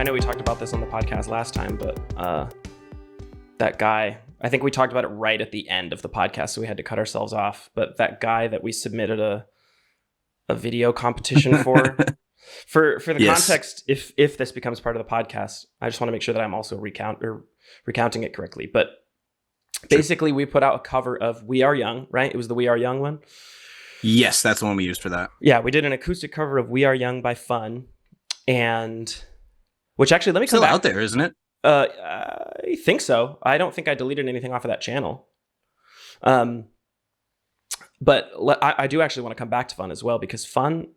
I know we talked about this on the podcast last time, but that guy, I think we talked about it right at the end of the podcast, so we had to cut ourselves off. But that guy that we submitted a video competition for the Yes. context, if this becomes part of the podcast, I just want to make sure that I'm also recounting it correctly. But basically, we put out a cover of "We Are Young," right? It was the "We Are Young" one. Yes, that's the one we used for that. Yeah, we did an acoustic cover of "We Are Young" by Fun, and which actually, let me come Still back. out there, isn't it? I think so. I don't think I deleted anything off of that channel. But I do actually want to come back to Fun as well, because Fun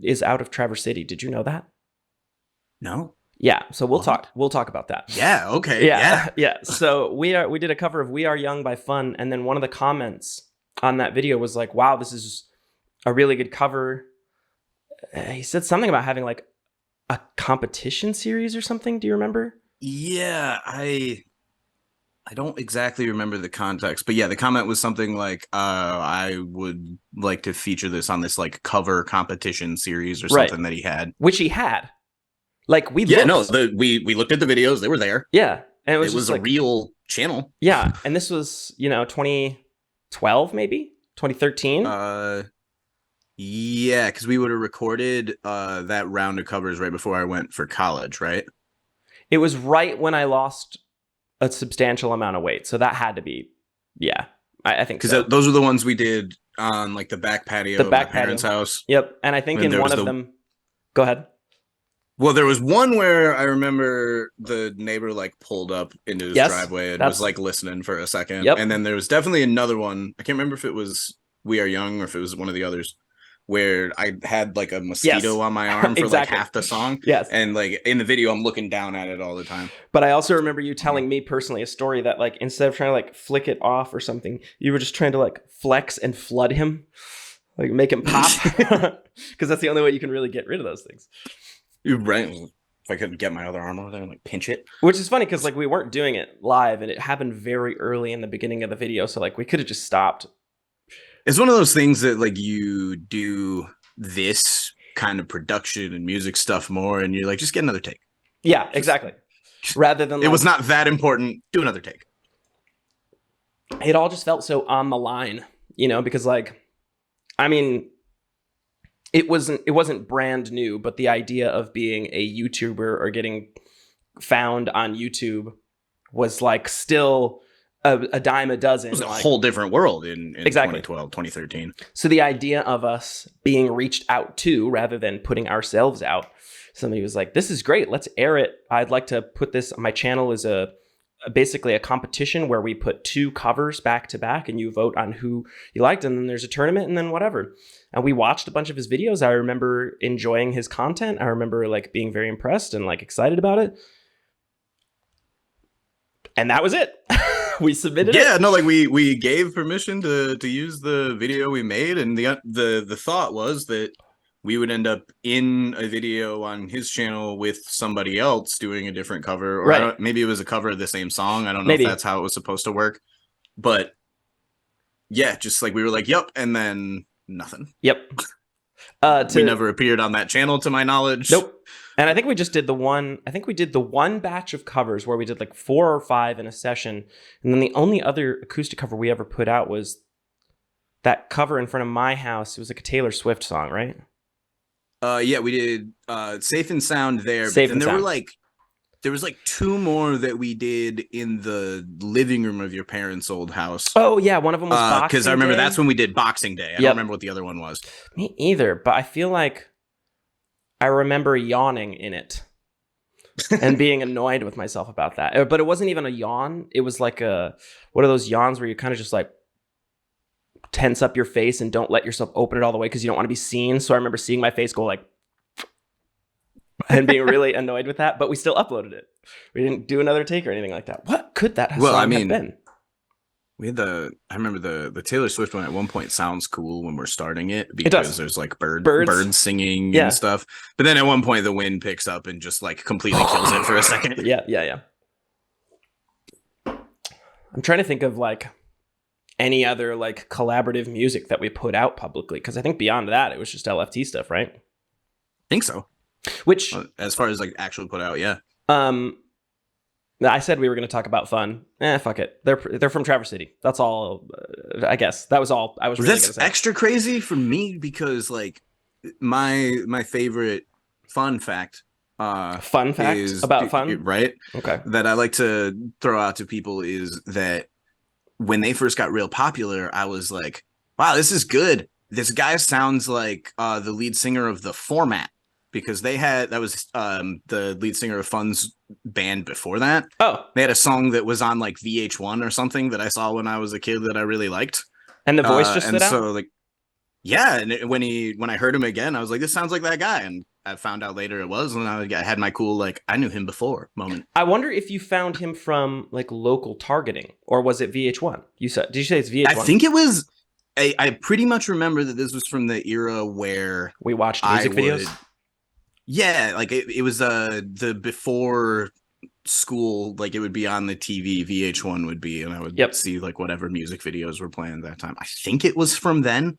is out of Traverse City. Did you know that? No. Yeah. So we'll What? talk about that. Yeah. Okay. Yeah. Yeah. So we did a cover of "We Are Young" by Fun, and then one of the comments on that video was like, "Wow, this is a really good cover." He said something about having like a competition series or something. Do you remember? Yeah. I don't exactly remember the context, but yeah, the comment was something like, "I would like to feature this on this like cover competition series or Right. something that he had." Which he had. Like we Yeah. looked. No. We looked at the videos; they were there. Yeah. And it It was, was just a like, real channel. yeah. And this was, 2012, maybe 2013. Yeah, because we would have recorded that round of covers right before I went for college, right? It was right when I lost a substantial amount of weight. So that had to be, yeah, I think Because so. those were the ones we did on like the back patio The of back my parents' house. Yep. And I think And in there one was of them, go ahead. Well, there was one where I remember the neighbor like pulled up into his Yes, driveway and that's- was like listening for a second. Yep. And then there was definitely another one. I can't remember if it was "We Are Young" or if it was one of the others, where I had like a mosquito Yes. on my arm for like Exactly. half the song. Yes. And like in the video, I'm looking down at it all the time. But I also remember you telling me personally a story that like, instead of trying to like flick it off or something, you were just trying to like flex and flood him, like make him pop. Because that's the only way you can really get rid of those things. You're right. If I could get my other arm over there and like pinch it. Which is funny because like we weren't doing it live and it happened very early in the beginning of the video. So like we could have just stopped. It's one of those things that like you do this kind of production and music stuff more and you're like, just get another take. Yeah, exactly. Rather than It was not that important. Do another take. It all just felt so on the line, because like, I mean, it wasn't brand new, but the idea of being a YouTuber or getting found on YouTube was like still a dime a dozen. It was a like, whole different world in Exactly. 2012, 2013. So the idea of us being reached out to rather than putting ourselves out, somebody was like, "This is great. Let's air it. I'd like to put this on my channel as basically a competition where we put two covers back to back and you vote on who you liked. And then there's a tournament and then whatever." And we watched a bunch of his videos. I remember enjoying his content. I remember like being very impressed and like excited about it. And that was it. We submitted it. Yeah, no, like we gave permission to use the video we made, and the thought was that we would end up in a video on his channel with somebody else doing a different cover, or Right. maybe it was a cover of the same song. I don't know Maybe. if that's how it was supposed to work, but yeah, just like we were like, "Yep," and then nothing. Yep. We never appeared on that channel, to my knowledge. Nope. And I think we just did the one batch of covers where we did like 4 or 5 in a session. And then the only other acoustic cover we ever put out was that cover in front of my house. It was like a Taylor Swift song, right? Yeah, we did Safe and Sound there. Safe but and then Sound. there was like 2 more that we did in the living room of your parents' old house. Oh, yeah. One of them was Boxing Because I remember Day. that's when we did Boxing Day. I Yep. don't remember what the other one was. Me either. But I feel like I remember yawning in it and being annoyed with myself about that. But it wasn't even a yawn. It was like one of those yawns where you kind of just like tense up your face and don't let yourself open it all the way because you don't want to be seen. So I remember seeing my face go like, and being really annoyed with that. But we still uploaded it. We didn't do another take or anything like that. What could that have been? We had I remember the Taylor Swift one at one point sounds cool when we're starting it because there's like birds singing Yeah. and stuff. But then at one point the wind picks up and just like completely kills it for a second. Yeah. I'm trying to think of like any other like collaborative music that we put out publicly, because I think beyond that it was just LFT stuff, right? I think so. Which As far as like actually put out, yeah. Um, I said we were going to talk about fun. Fuck it. They're from Traverse City. That's all. I guess that was all I was really going to That's say. extra crazy for me because like my favorite fun fact Fun fact is about fun. right Okay. that I like to throw out to people is that when they first got real popular, I was like, wow, this is good. This guy sounds like the lead singer of The Format because that was the lead singer of Fun's band before that. Oh, They had a song that was on like VH1 or something that I saw when I was a kid that I really liked. and the voice just And stood out. so like, yeah. And when I heard him again, I was like, this sounds like that guy. And I found out later it was, and I had my cool, like, I knew him before moment. I wonder if you found him from like local targeting, or was it VH1? Did you say it's VH1? I think it was, I pretty much remember that this was from the era where we watched music videos. Yeah, like it was the before school, like it would be on the TV, VH1 would be, and I would see like whatever music videos were playing at that time. I think it was from then.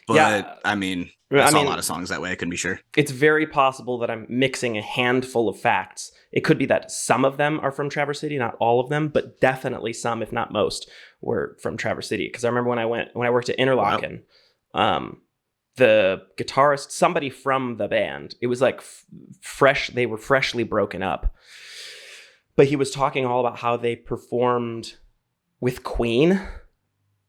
But yeah, I mean, I saw a lot of songs that way. I couldn't be sure. It's very possible that I'm mixing a handful of facts. It could be that some of them are from Traverse City, not all of them, but definitely some, if not most, were from Traverse City. Because I remember when I worked at Interlaken, the guitarist, somebody from the band, it was like fresh. They were freshly broken up, but he was talking all about how they performed with Queen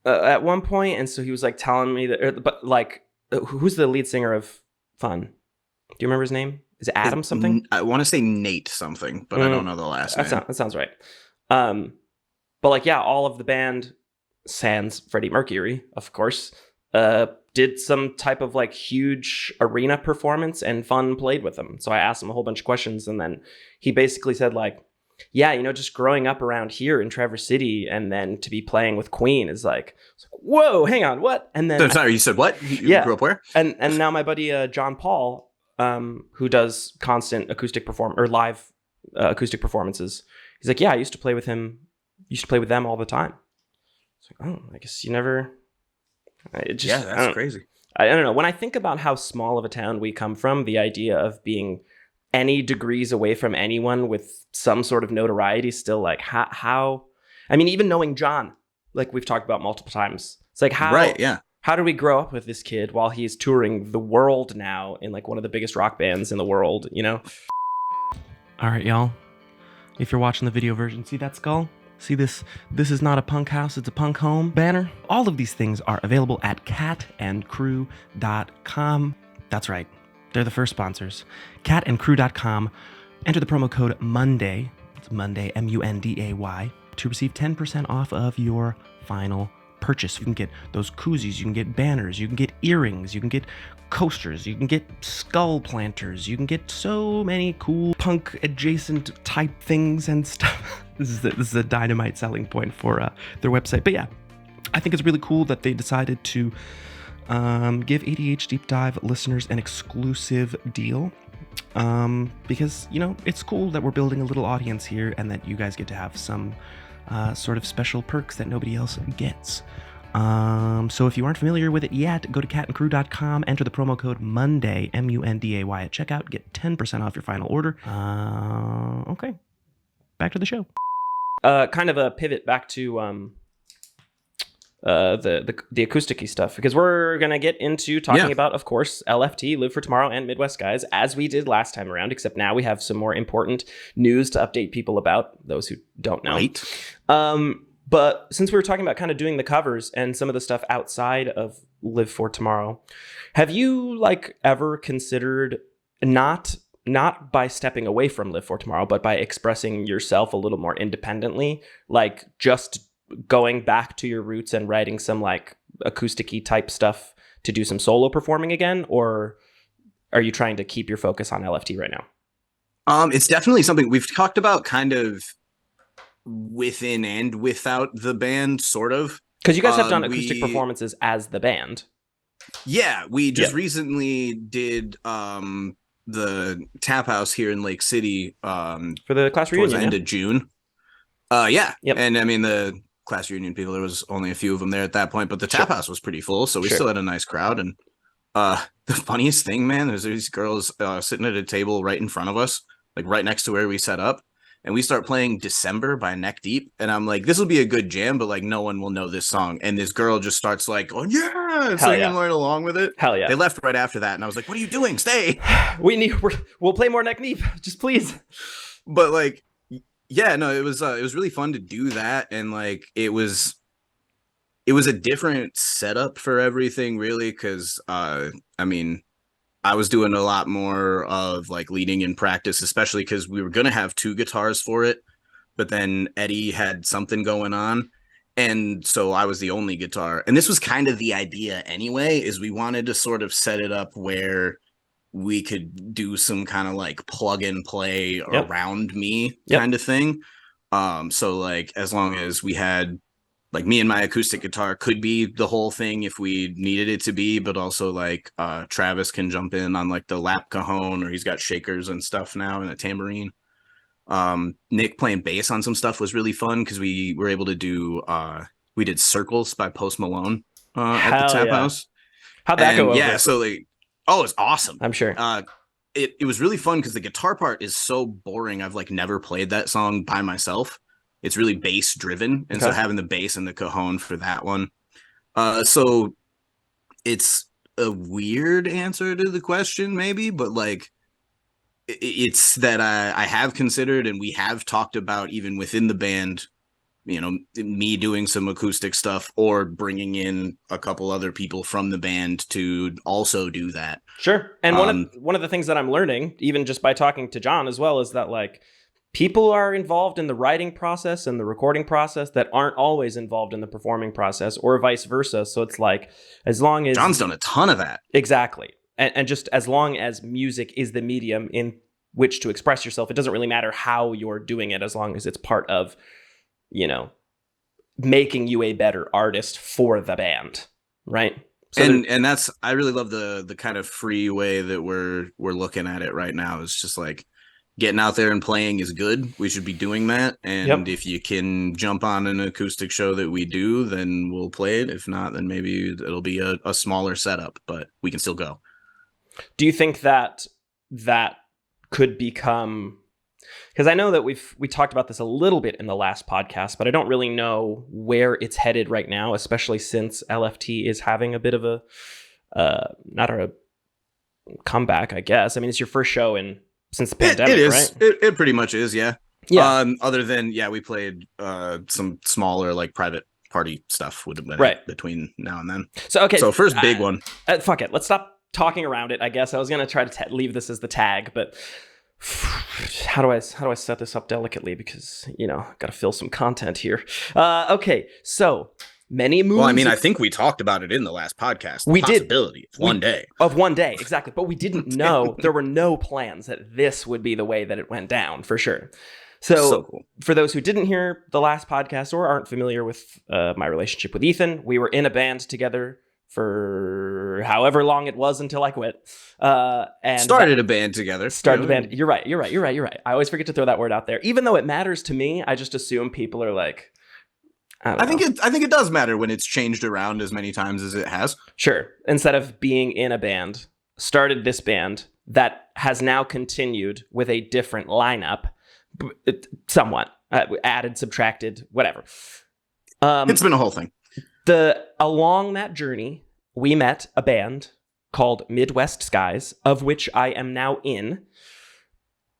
at one point, and so he was like telling me that, but like, who's the lead singer of Fun? Do you remember his name? Is it Adam something? I want to say Nate something, but I don't know the last name. That sounds right. But like, yeah, all of the band, sans Freddie Mercury, of course, did some type of like huge arena performance, and Fun played with them. So I asked him a whole bunch of questions, and then he basically said like, yeah, just growing up around here in Traverse City and then to be playing with Queen is like, whoa, hang on, what? And then sorry, you said what? You grew up where? And now my buddy John Paul, who does constant acoustic live acoustic performances, he's like, yeah, I used to play with him. Used to play with them all the time. It's like, oh, I guess you never. Yeah, that's crazy. I don't know. When I think about how small of a town we come from, the idea of being any degrees away from anyone with some sort of notoriety, still like how I mean, even knowing John, like we've talked about multiple times, it's like how do we grow up with this kid while he's touring the world now in like one of the biggest rock bands in the world, All right, y'all, if you're watching the video version, see that skull? See this is not a punk house, it's a punk home banner. All of these things are available at catandcrew.com. That's right. They're the first sponsors. Catandcrew.com. Enter the promo code MONDAY. It's Monday, MUNDAY, to receive 10% off of your final purchase. You can get those koozies, you can get banners, you can get earrings, you can get coasters, you can get skull planters, you can get so many cool punk adjacent type things and stuff. This is a dynamite selling point for their website. But yeah, I think it's really cool that they decided to give ADH Deep Dive listeners an exclusive deal, because it's cool that we're building a little audience here and that you guys get to have some sort of special perks that nobody else gets. So if you aren't familiar with it yet, go to catandcrew.com, enter the promo code MONDAY, MUNDAY at checkout, get 10% off your final order. Okay, back to the show. Kind of a pivot back to the acoustic-y stuff, because we're gonna get into talking about, of course, LFT, Live for Tomorrow, and Midwest Guys, as we did last time around, except now we have some more important news to update people about, those who don't know. Right. But since we were talking about kind of doing the covers and some of the stuff outside of Live for Tomorrow, have you like ever considered not by stepping away from Live for Tomorrow, but by expressing yourself a little more independently, like just going back to your roots and writing some like acoustic-y type stuff to do some solo performing again? Or are you trying to keep your focus on LFT right now? It's definitely something we've talked about kind of within and without the band, sort of. Because you guys have done acoustic performances as the band. Yeah, we just recently did the Tap House here in Lake City for the class reunion, towards the end of June. And I mean the class reunion people, there was only a few of them there at that point, but the Tap House was pretty full, so we still had a nice crowd. And the funniest thing, man, there's these girls sitting at a table right in front of us like right next to where we set up. And we start playing December by Neck Deep. And I'm like, this will be a good jam, but like no one will know this song. And this girl just starts like, oh yeah, Hell singing yeah. right along with it. Hell yeah. They left right after that. And I was like, what are you doing? Stay. We'll play more Neck Deep. Just please. But like, yeah, no, it was really fun to do that. And like, it was a different setup for everything, really. Cause I mean, I was doing a lot more of like leading in practice, especially because we were going to have 2 guitars for it. But then Eddie had something going on. And so I was the only guitar. And this was kind of the idea anyway, is we wanted to sort of set it up where we could do some kind of like plug and play around me kind of thing. So like as long as we had like me and my acoustic guitar could be the whole thing if we needed it to be, but also like Travis can jump in on like the lap cajon, or he's got shakers and stuff now and a tambourine. Nick playing bass on some stuff was really fun because we were able to do we did Circles by Post Malone at the Tap House. How'd that go over? Yeah, so like, oh, it's awesome. I'm sure. It was really fun because the guitar part is so boring. I've like never played that song by myself. It's really bass driven, and so having the bass and the cajon for that one. So it's a weird answer to the question, maybe, but like it's that I have considered, and we have talked about even within the band, you know, me doing some acoustic stuff or bringing in a couple other people from the band to also do that. Sure. And one of the things that I'm learning, even just by talking to John as well, is that like people are involved in the writing process and the recording process that aren't always involved in the performing process, or vice versa. So it's like, as long as John's done a ton of that. Exactly. And just as long as music is the medium in which to express yourself, it doesn't really matter how you're doing it, as long as it's part of, you know, making you a better artist for the band. Right. So and that's, I really love the kind of free way that we're looking at it right now. It's just like, getting out there and playing is good. We should be doing that. And if you can jump on an acoustic show that we do, then we'll play it. If not, then maybe it'll be a smaller setup, but we can still go. Do you think that could become, because I know that we talked about this a little bit in the last podcast, but I don't really know where it's headed right now, especially since LFT is having a bit of a, not a comeback, I guess. I mean, it's your first show since the pandemic, it is. Right? It pretty much is, yeah. Yeah. Other than, we played some smaller, like, private party stuff would have been between now and then. So first big one. Fuck it. Let's stop talking around it, I guess. I was going to try to leave this as the tag, but how do I set this up delicately? Because, you know, got to fill some content here. Okay, so many moons. Well, I mean, I think we talked about it in the last podcast. We did. Possibility of one day, exactly. But we didn't know, there were no plans that this would be the way that it went down, for sure. So cool. For those who didn't hear the last podcast or aren't familiar with my relationship with Ethan, we were in a band together for however long it was until I quit. And started a band together. Started a band. You're right. I always forget to throw that word out there. Even though it matters to me, I just assume people are like, I think it does matter when it's changed around as many times as it has. Sure. Instead of being in a band, started this band that has now continued with a different lineup, somewhat added, subtracted, whatever. It's been a whole thing. Along that journey, we met a band called Midwest Skies, of which I am now in.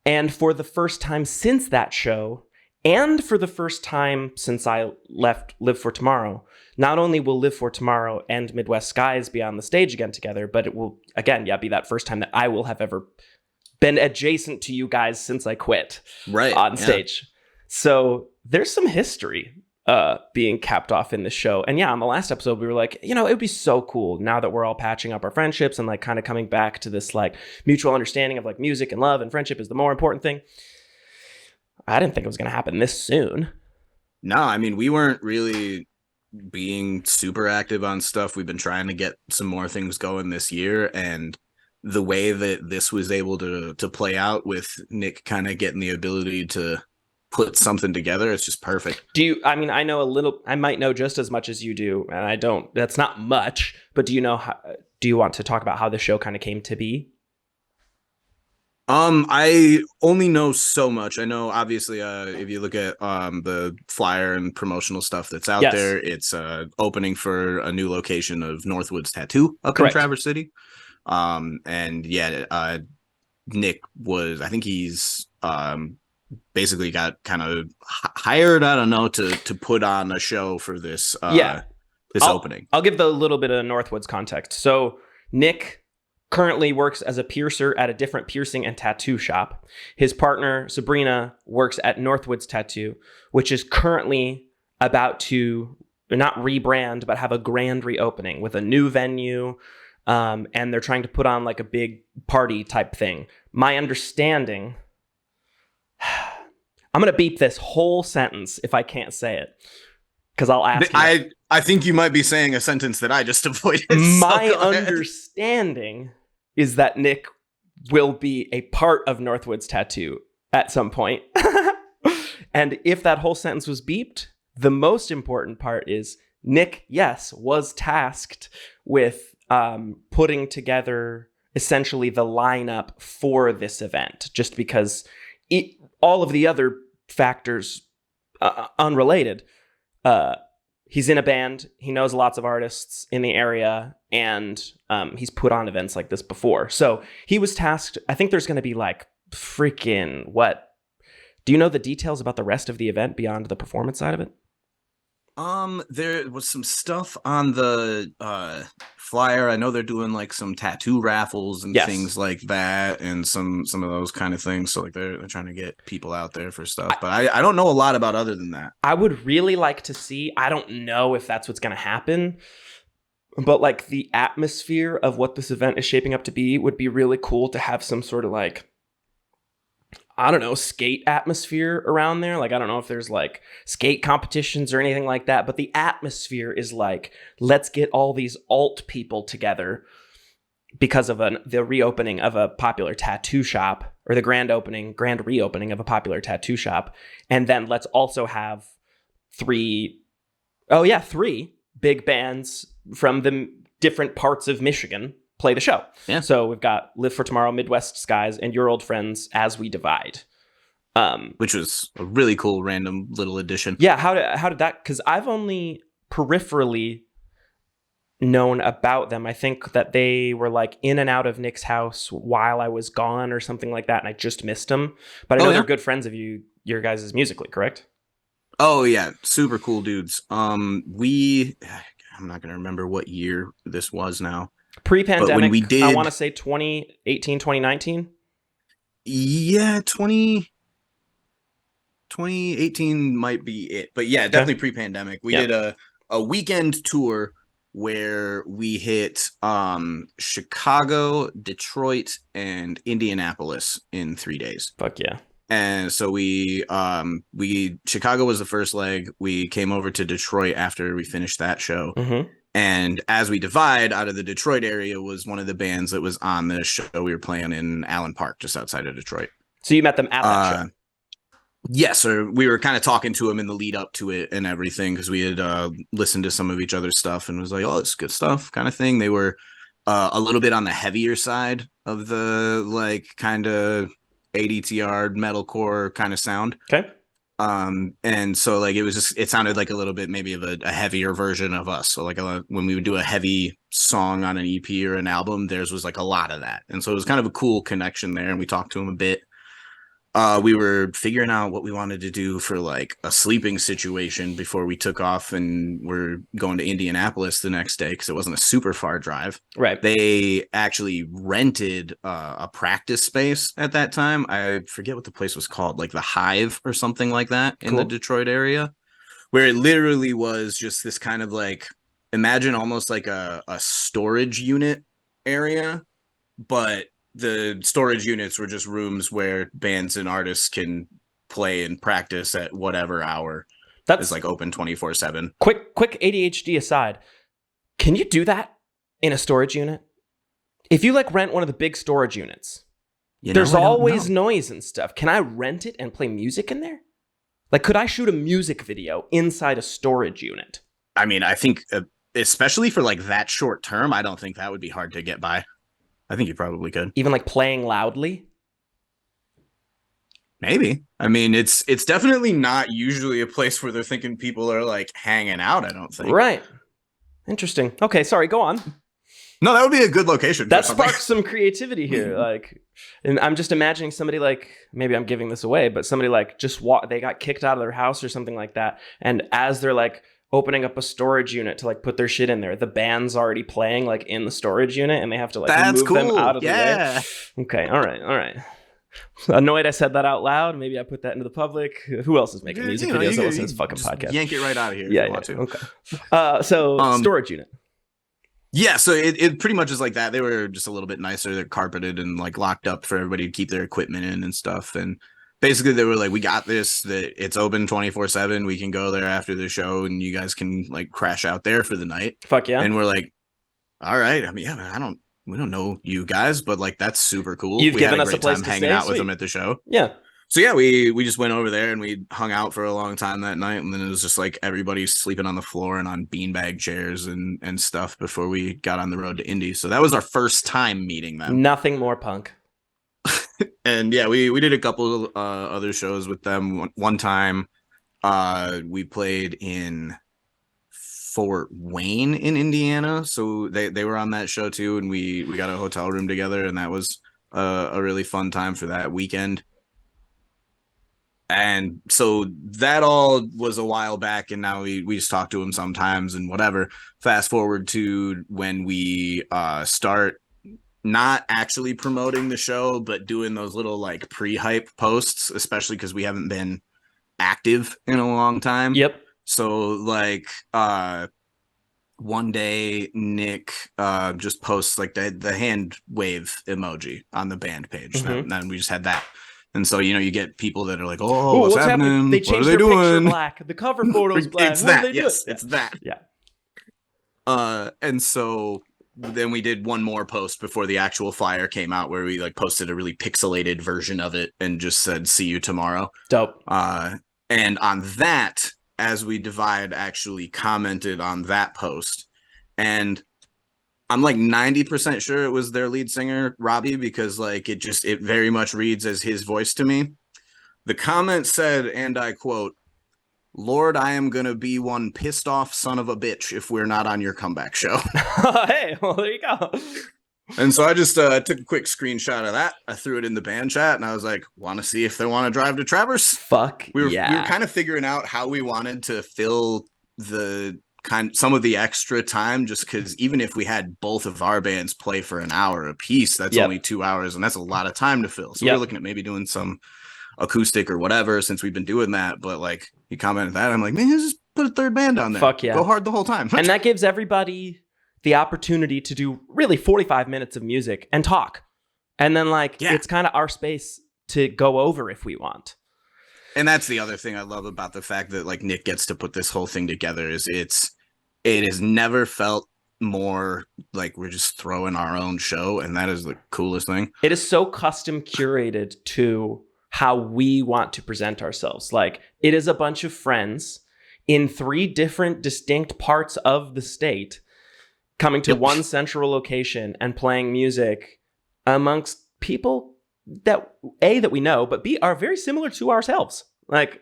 And for the first time since that show, and for the first time since I left Live for Tomorrow, not only will Live for Tomorrow and Midwest Skies be on the stage again together, but it will, again, be that first time that I will have ever been adjacent to you guys since I quit on stage. So there's some history being capped off in this show. And on the last episode, we were like, it would be so cool now that we're all patching up our friendships and like kind of coming back to this like mutual understanding of like music and love and friendship is the more important thing. I didn't think it was going to happen this soon. No, I mean, we weren't really being super active on stuff. We've been trying to get some more things going this year. And the way that this was able to play out with Nick kind of getting the ability to put something together, it's just perfect. I know a little, I might know just as much as you do, and I don't, that's not much, but do you want to talk about how the show kind of came to be? I only know so much. I know obviously if you look at the flyer and promotional stuff that's out Yes, there, it's opening for a new location of Northwoods Tattoo up in correct. Traverse City. And yeah, Nick was, I think he's basically got kind of hired, I don't know, to put on a show for Yeah, this opening. I'll give the little bit of Northwoods context. So Nick currently works as a piercer at a different piercing and tattoo shop. His partner Sabrina works at Northwoods Tattoo, which is currently about to not rebrand but have a grand reopening with a new venue. And they're trying to put on like a big party type thing. My understanding, I'm going to beep this whole sentence if I can't say it because I'll ask you. I think you might be saying a sentence that I just avoided. My so understanding is that Nick will be a part of Northwoods Tattoo at some point. And if that whole sentence was beeped, the most important part is Nick, yes, was tasked with putting together essentially the lineup for this event, just because all of the other factors unrelated. He's in a band. He knows lots of artists in the area, and he's put on events like this before. So he was tasked. I think there's going to be like freaking what? Do you know the details about the rest of the event beyond the performance side of it? There was some stuff on the flyer. I know they're doing like some tattoo raffles and things like that, and some of those kind of things. So like they're trying to get people out there for stuff. But I don't know a lot about other than that. I would really like to see. I don't know if that's what's going to happen, but like the atmosphere of what this event is shaping up to be would be really cool to have some sort of like, I don't know, skate atmosphere around there. Like, I don't know if there's like skate competitions or anything like that, but the atmosphere is like, let's get all these alt people together because of the reopening of a popular tattoo shop, or the grand reopening of a popular tattoo shop. And then let's also have three big bands from the different parts of Michigan play the show. Yeah. So we've got Live for Tomorrow, Midwest Skies, and Your Old Friends As We Divide. Which was a really cool random little addition. Yeah, how did that? Because I've only peripherally known about them. I think that they were like in and out of Nick's house while I was gone or something like that, and I just missed them. But I know they're good friends of your guys' musically, correct? Oh yeah, super cool dudes. I'm not gonna remember what year this was now. Pre-pandemic, when we did, I want to say 2018, 2019. Yeah, 2018 might be it. But yeah, definitely pre-pandemic. We did a weekend tour where we hit Chicago, Detroit, and Indianapolis in 3 days. Fuck yeah. And so we Chicago was the first leg. We came over to Detroit after we finished that show. Mm-hmm. And As We Divide, out of the Detroit area, was one of the bands that was on the show we were playing in Allen Park, just outside of Detroit. So you met them at that show? Yes, or we were kind of talking to them in the lead up to it and everything, because we had listened to some of each other's stuff and was like, oh, it's good stuff kind of thing. They were a little bit on the heavier side of the like kind of ADTR metalcore kind of sound. Okay. And so like it sounded like a little bit maybe of a heavier version of us. So like when we would do a heavy song on an EP or an album, theirs was like a lot of that. And so it was kind of a cool connection there. And we talked to them a bit. We were figuring out what we wanted to do for like a sleeping situation before we took off and we're going to Indianapolis the next day, because it wasn't a super far drive. Right. They actually rented a practice space at that time. I forget what the place was called, like the Hive or something like that in the Detroit area, where it literally was just this kind of like, imagine almost like a storage unit area, but the storage units were just rooms where bands and artists can play and practice at whatever hour. That's like open 24/7. Quick ADHD aside, can you do that in a storage unit? If you like rent one of the big storage units, there's always noise and stuff. Can I rent it and play music in there? Like, could I shoot a music video inside a storage unit? I mean, I think especially for like that short term, I don't think that would be hard to get by. I think you probably could. Even like playing loudly? Maybe. I mean, it's definitely not usually a place where they're thinking people are like hanging out, I don't think. Right. Interesting. Okay, sorry, go on. No, that would be a good location That for something. sparks some creativity here. Like, and I'm just imagining somebody like, maybe I'm giving this away, but somebody like just they got kicked out of their house or something like that. And as they're like opening up a storage unit to like put their shit in there, the band's already playing like in the storage unit and they have to like That's move cool. them out of the Yeah. way. Okay, all right. Annoyed I said that out loud. Maybe I put that into the public. Who else is making music videos that listen to this fucking podcast? Yank it right out of here Yeah, if you want to. Okay. So storage unit. Yeah, so it pretty much is like that. They were just a little bit nicer. They're carpeted and like locked up for everybody to keep their equipment in and stuff. And basically they were like, we got this, that it's open 24/7. We can go there after the show and you guys can like crash out there for the night. Fuck yeah. And we're like, all right. I mean, yeah, we don't know you guys, but like that's super cool. You've we given had a us a great place time to hanging stay? out with Sweet. them at the show. Yeah. So yeah, we just went over there and we hung out for a long time that night, and then it was just like everybody sleeping on the floor and on beanbag chairs and stuff before we got on the road to Indy. So that was our first time meeting them. Nothing more punk. And yeah, we did a couple other shows with them. One time, we played in Fort Wayne in Indiana, so they were on that show too, and we got a hotel room together, and that was a really fun time for that weekend. And so that all was a while back, and now we just talk to him sometimes and whatever. Fast forward to when we start not actually promoting the show, but doing those little like pre-hype posts, especially because we haven't been active in a long time. Yep. So like one day Nick just posts like the hand wave emoji on the band page, and then we just had that. And so, you know, you get people that are like, oh, what's happening? They changed their picture black. The cover photo's black. It's what that. They Yes, do? it's that. Yeah. And so then we did one more post before the actual flyer came out where we like posted a really pixelated version of it and just said, see you tomorrow. Dope. And on that, As We Divide actually commented on that post. And I'm like 90% sure it was their lead singer, Robbie, because like it very much reads as his voice to me. The comment said, and I quote, "Lord, I am going to be one pissed off son of a bitch if we're not on your comeback show." Hey, well, there you go. And so I just took a quick screenshot of that. I threw it in the band chat and I was like, want to see if they want to drive to Traverse? Fuck We were yeah. kind of figuring out how we wanted to fill some of the extra time, just because even if we had both of our bands play for an hour a piece, that's only 2 hours, and that's a lot of time to fill. So we're looking at maybe doing some acoustic or whatever, since we've been doing that. But like you commented that, I'm like, man, just put a third band on there. Fuck yeah. Go hard the whole time. And that gives everybody the opportunity to do really 45 minutes of music and talk. And then it's kind of our space to go over if we want. And that's the other thing I love about the fact that like Nick gets to put this whole thing together is it has never felt more like we're just throwing our own show, and that is the coolest thing. It is so custom curated to how we want to present ourselves. Like it is a bunch of friends in 3 different distinct parts of the state coming to one central location and playing music amongst people that we know, but B, are very similar to ourselves. Like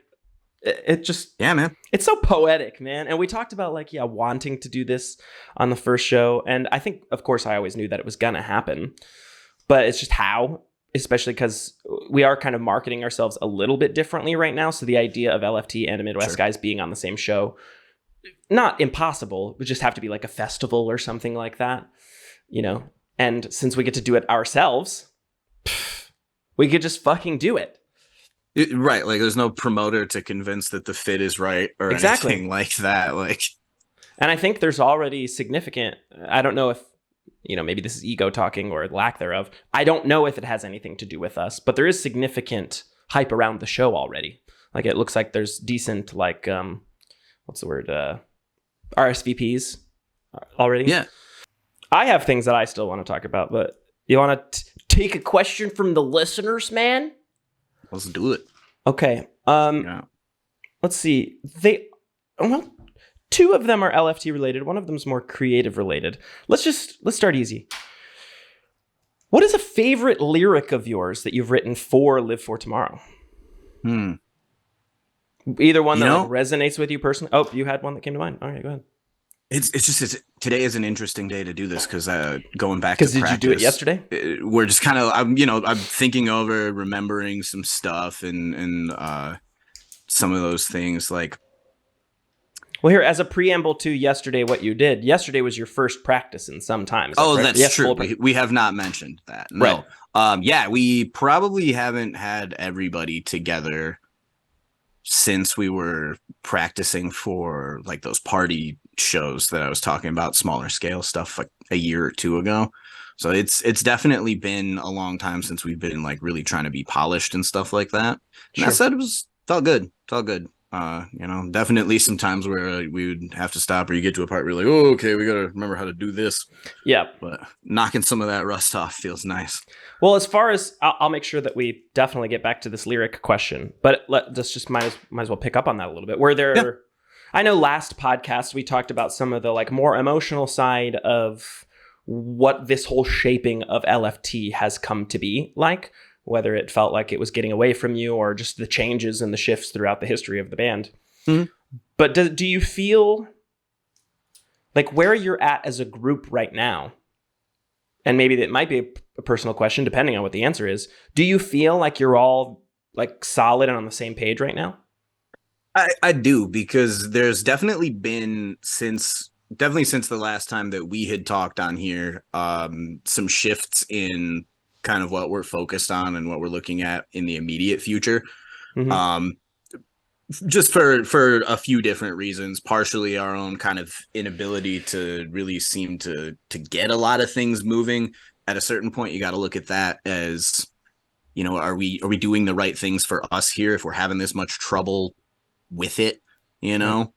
it just, yeah, man, it's so poetic, man. And we talked about wanting to do this on the first show. And I think, of course, I always knew that it was going to happen, but it's just how, especially because we are kind of marketing ourselves a little bit differently right now. So the idea of LFT and the Midwest guys being on the same show, not impossible, it would just have to be like a festival or something like that, you know? And since we get to do it ourselves, we could just fucking do it. Right, like there's no promoter to convince that the fit is right or anything like that. Like, and I think there's already significant. I don't know if maybe this is ego talking or lack thereof. I don't know if it has anything to do with us, but there is significant hype around the show already. Like it looks like there's decent what's the word? RSVPs already. Yeah, I have things that I still want to talk about, but you want to take a question from the listeners, man? Let's do it. Okay. Let's see. 2 of them are LFT related. One of them is more creative related. Let's start easy. What is a favorite lyric of yours that you've written for Live for Tomorrow? Hmm. Either one You that like know, resonates with you personally. Oh, you had one that came to mind. All right, go ahead. today is an interesting day to do this because going back to Because did you do it practice, yesterday? we're just kind of I'm thinking over, remembering some stuff and some of those things like. Well, here, as a preamble to yesterday, what you did. Yesterday was your first practice in some time. Is that Oh, correct? that's Yes, true. full We have not mentioned that. right. No. Yeah, we probably haven't had everybody together since we were practicing for like those party shows that I was talking about, smaller scale stuff like a year or two ago. So it's definitely been a long time since we've been like really trying to be polished and stuff like that. And that Sure. said, felt good. Felt good. Definitely some times where we would have to stop, or you get to a part where you're like, oh, okay, we gotta remember how to do this. Yeah. But knocking some of that rust off feels nice. Well, as far as I'll make sure that we definitely get back to this lyric question, but let's just might as well pick up on that a little bit. Were there? Yeah. I know last podcast we talked about some of the like more emotional side of what this whole shaping of LFT has come to be like, whether it felt like it was getting away from you or just the changes and the shifts throughout the history of the band. Mm-hmm. But do you feel like where you're at as a group right now? And maybe that might be a personal question, depending on what the answer is. Do you feel like you're all like solid and on the same page right now? I do, because there's definitely been since the last time that we had talked on here, some shifts in kind of what we're focused on and what we're looking at in the immediate future. Mm-hmm. Just for a few different reasons, partially our own kind of inability to really seem to get a lot of things moving. At a certain point, you got to look at that as, are we doing the right things for us here if we're having this much trouble with it, Right.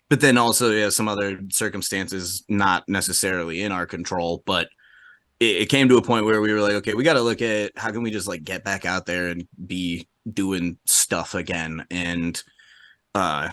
But then also, yeah, some other circumstances not necessarily in our control, but it came to a point where we were like, okay, we got to look at how can we just like get back out there and be doing stuff again. And I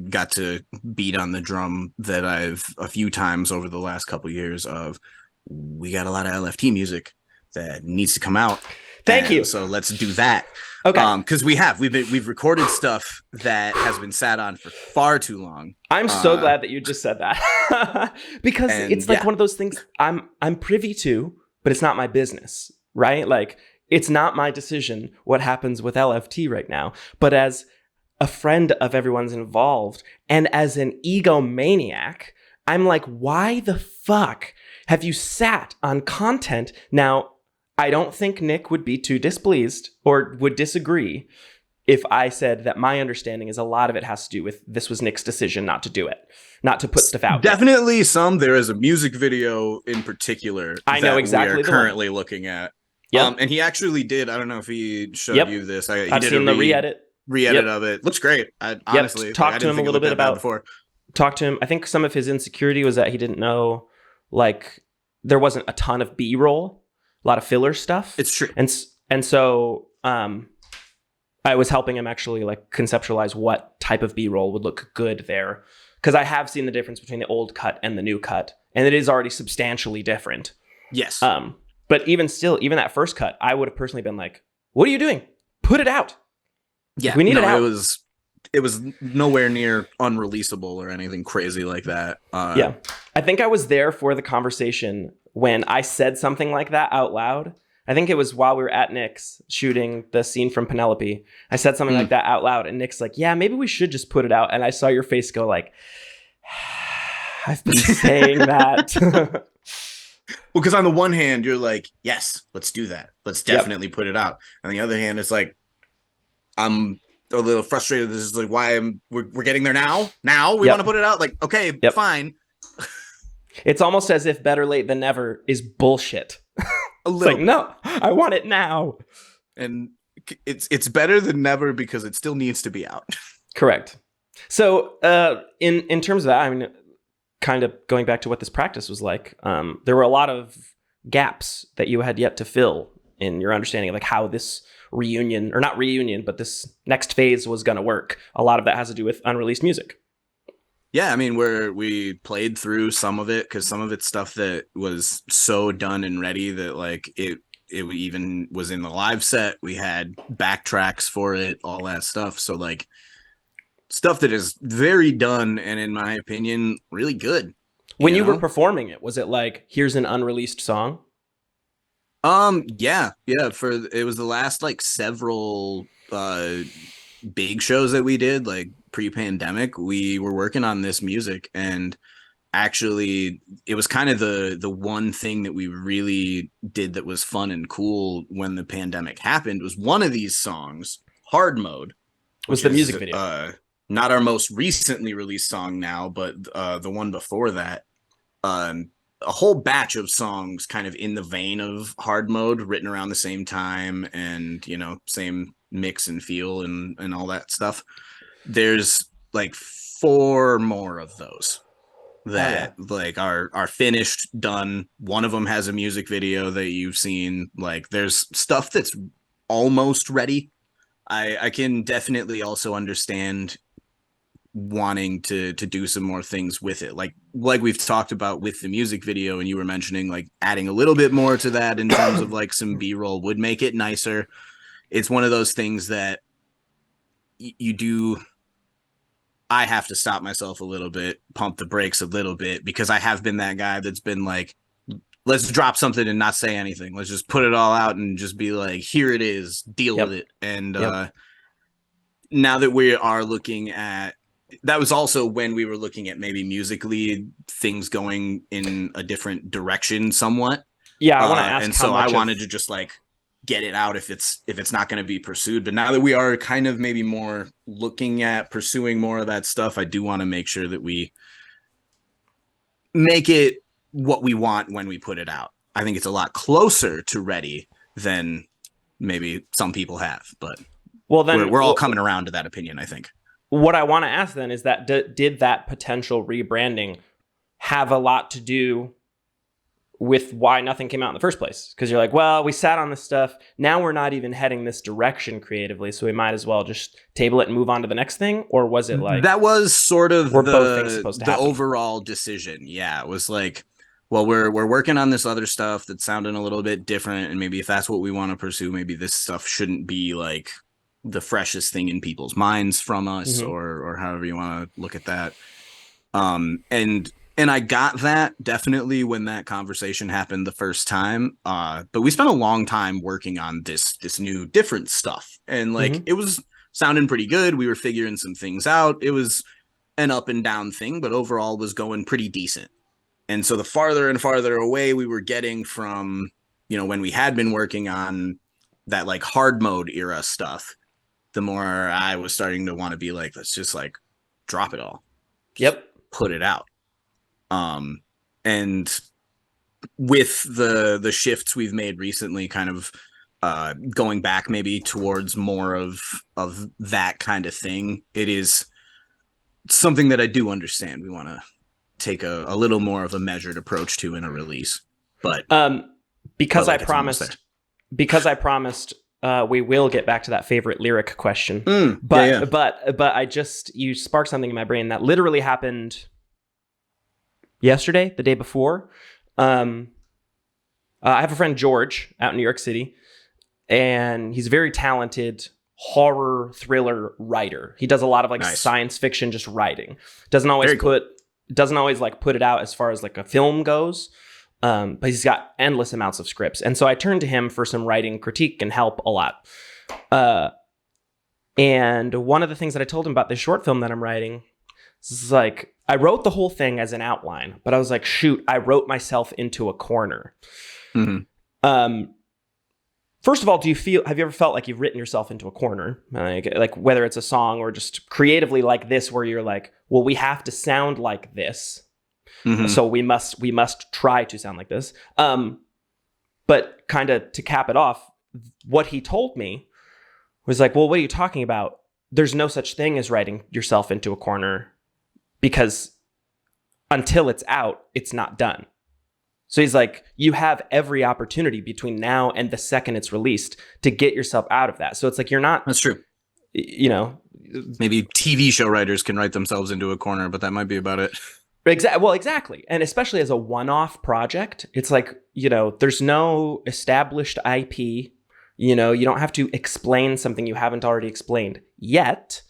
got to beat on the drum that I've a few times over the last couple of years of, we got a lot of LFT music that needs to come out. Thank you. So let's do that. Okay. Because we've recorded stuff that has been sat on for far too long. I'm so glad that you just said that because it's like one of those things I'm privy to, but it's not my business, right? Like it's not my decision what happens with LFT right now. But as a friend of everyone's involved and as an egomaniac, I'm like, why the fuck have you sat on content? Now, I don't think Nick would be too displeased or would disagree if I said that my understanding is a lot of it has to do with this was Nick's decision not to do it, not to put stuff out. Definitely yet. There is a music video in particular I know exactly we are currently looking at. Yep. And he actually did. I don't know if he showed you this. I've seen the re-edit of it. Looks great. Honestly, talked to him a little bit about before. Talked to him. I think some of his insecurity was that he didn't know, like, there wasn't a ton of B-roll. A lot of filler stuff. It's true. And so I was helping him actually like conceptualize what type of B-roll would look good there. Because I have seen the difference between the old cut and the new cut. And it is already substantially different. Yes. But even still, even that first cut, I would have personally been like, what are you doing? Put it out. Yeah. We need it out. It was nowhere near unreleasable or anything crazy like that. Yeah. I think I was there for the conversation when I said something like that out loud. I think it was while we were at Nick's shooting the scene from Penelope. I said something like that out loud, and Nick's like, yeah, maybe we should just put it out. And I saw your face go like, I've been saying that. Well, because on the one hand, you're like, yes, let's do that. Let's definitely put it out. On the other hand, it's like, I'm a little frustrated. This is like why we're getting there now. Now we want to put it out. Like, okay, fine. It's almost as if better late than never is bullshit. A little. It's like, no, I want it now. And it's better than never because it still needs to be out. Correct. So in terms of that, I mean, kind of going back to what this practice was like, there were a lot of gaps that you had yet to fill in your understanding of like how this reunion, or not reunion, but this next phase was going to work. A lot of that has to do with unreleased music. Yeah, I mean, we played through some of it because some of it's stuff that was so done and ready that like it it even was in the live set. We had backtracks for it, all that stuff. So like stuff that is very done and in my opinion really good. When you were performing it, was it like, here's an unreleased song? Yeah, for it was the last like several big shows that we did like pre-pandemic. We were working on this music, and actually it was kind of the one thing that we really did that was fun and cool when the pandemic happened was one of these songs, Hard Mode, Was the music video. Not our most recently released song now, but the one before that. A whole batch of songs kind of in the vein of Hard Mode written around the same time, and same mix and feel and all that stuff. There's like 4 more of those that like are finished, done. One of them has a music video that you've seen. Like there's stuff that's almost ready. I can definitely also understand wanting to do some more things with it, like we've talked about with the music video, and you were mentioning like adding a little bit more to that in terms of like some B-roll would make it nicer. It's one of those things that you do. I have to stop myself a little bit, pump the brakes a little bit, because I have been that guy that's been like, let's drop something and not say anything, let's just put it all out and just be like, here it is, deal with it. And now that we are looking at, that was also when we were looking at maybe musically things going in a different direction somewhat. Yeah, I want to ask. And so I wanted to just like get it out if it's not going to be pursued. But now that we are kind of maybe more looking at pursuing more of that stuff, I do want to make sure that we make it what we want when we put it out. I think it's a lot closer to ready than maybe some people have, but then we're all coming around to that opinion, I think. What I want to ask then is that did that potential rebranding have a lot to do with why nothing came out in the first place? Because you're like, well, we sat on this stuff. Now we're not even heading this direction creatively, so we might as well just table it and move on to the next thing? Or was it like... That was sort of both things supposed to the happen? Overall decision. Yeah, it was like, well, we're working on this other stuff that's sounding a little bit different, and maybe if that's what we want to pursue, maybe this stuff shouldn't be like the freshest thing in people's minds from us, or however you want to look at that. And I got that definitely when that conversation happened the first time. But we spent a long time working on this new different stuff, and like it was sounding pretty good. We were figuring some things out. It was an up and down thing, but overall was going pretty decent. And so the farther and farther away we were getting from, when we had been working on that like Hard Mode era stuff, the more I was starting to want to be like, let's just like drop it all. Yep. Put it out. And with the shifts we've made recently, kind of going back maybe towards more of that kind of thing, it is something that I do understand. We want to take a little more of a measured approach to in a release. But because I promised we will get back to that favorite lyric question. But you sparked something in my brain that literally happened yesterday, the day before. I have a friend, George, out in New York City, and he's a very talented horror thriller writer. He does a lot of like science fiction, just writing. Doesn't always put it out as far as like a film goes. But he's got endless amounts of scripts. And so I turned to him for some writing critique and help a lot. And one of the things that I told him about this short film that I'm writing is like, I wrote the whole thing as an outline, but I was like, shoot, I wrote myself into a corner. First of all, have you ever felt like you've written yourself into a corner? Like whether it's a song or just creatively like this, where you're like, well, we have to sound like this. So we must try to sound like this. But kind of to cap it off, what he told me was like, well, what are you talking about? There's no such thing as writing yourself into a corner, because until it's out, it's not done. So he's like, you have every opportunity between now and the second it's released to get yourself out of that. So it's like, you're not... That's true. Maybe TV show writers can write themselves into a corner, but that might be about it. Well, exactly. And especially as a one-off project, it's like, there's no established IP. You don't have to explain something you haven't already explained yet.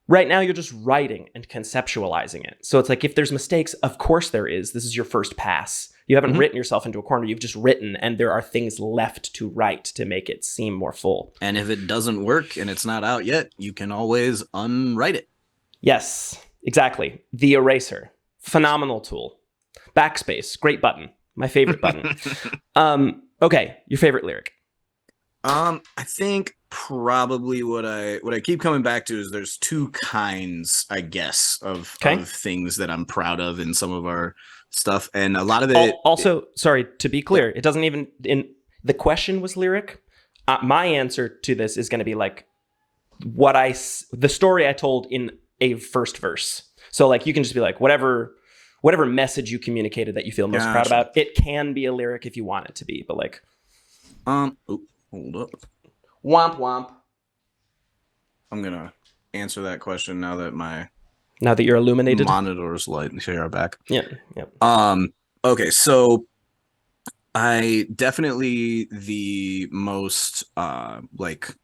Right now, you're just writing and conceptualizing it. So it's like, if there's mistakes, of course there is. This is your first pass. You haven't written yourself into a corner. You've just written, and there are things left to write to make it seem more full. And if it doesn't work and it's not out yet, you can always unwrite it. Yes, exactly. The eraser. Phenomenal tool. Backspace. Great button. My favorite button. Okay, your favorite lyric. I think probably what I keep coming back to is there's two kinds, I guess, of things that I'm proud of in some of our stuff, and a lot of it. Also, sorry to be clear, it doesn't even the question was lyric. My answer to this is going to be like the story I told in a first verse. So like you can just be like whatever message you communicated that you feel most proud about. It can be a lyric if you want it to be, but like hold up. Womp womp. I'm gonna answer that question now that you're illuminated. Monitor's light here are back. Yeah. Okay, so I definitely the most like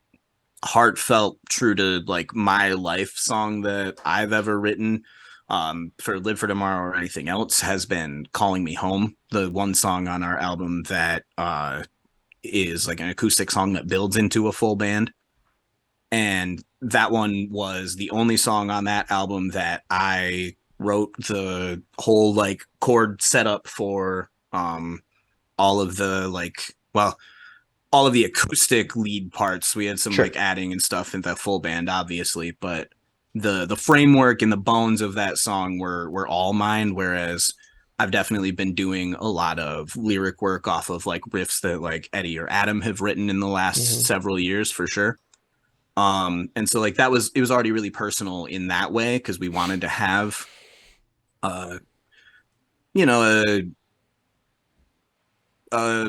heartfelt, true to like my life song that I've ever written for Live for Tomorrow or anything else has been Calling Me Home, the one song on our album that is like an acoustic song that builds into a full band. And that one was the only song on that album that I wrote the whole like chord setup for, all of the all of the acoustic lead parts. We had some like adding and stuff in the full band, obviously, but the framework and the bones of that song were all mine. Whereas I've definitely been doing a lot of lyric work off of like riffs that like Eddie or Adam have written in the last several years for sure. And so like it was already really personal in that way because we wanted to have a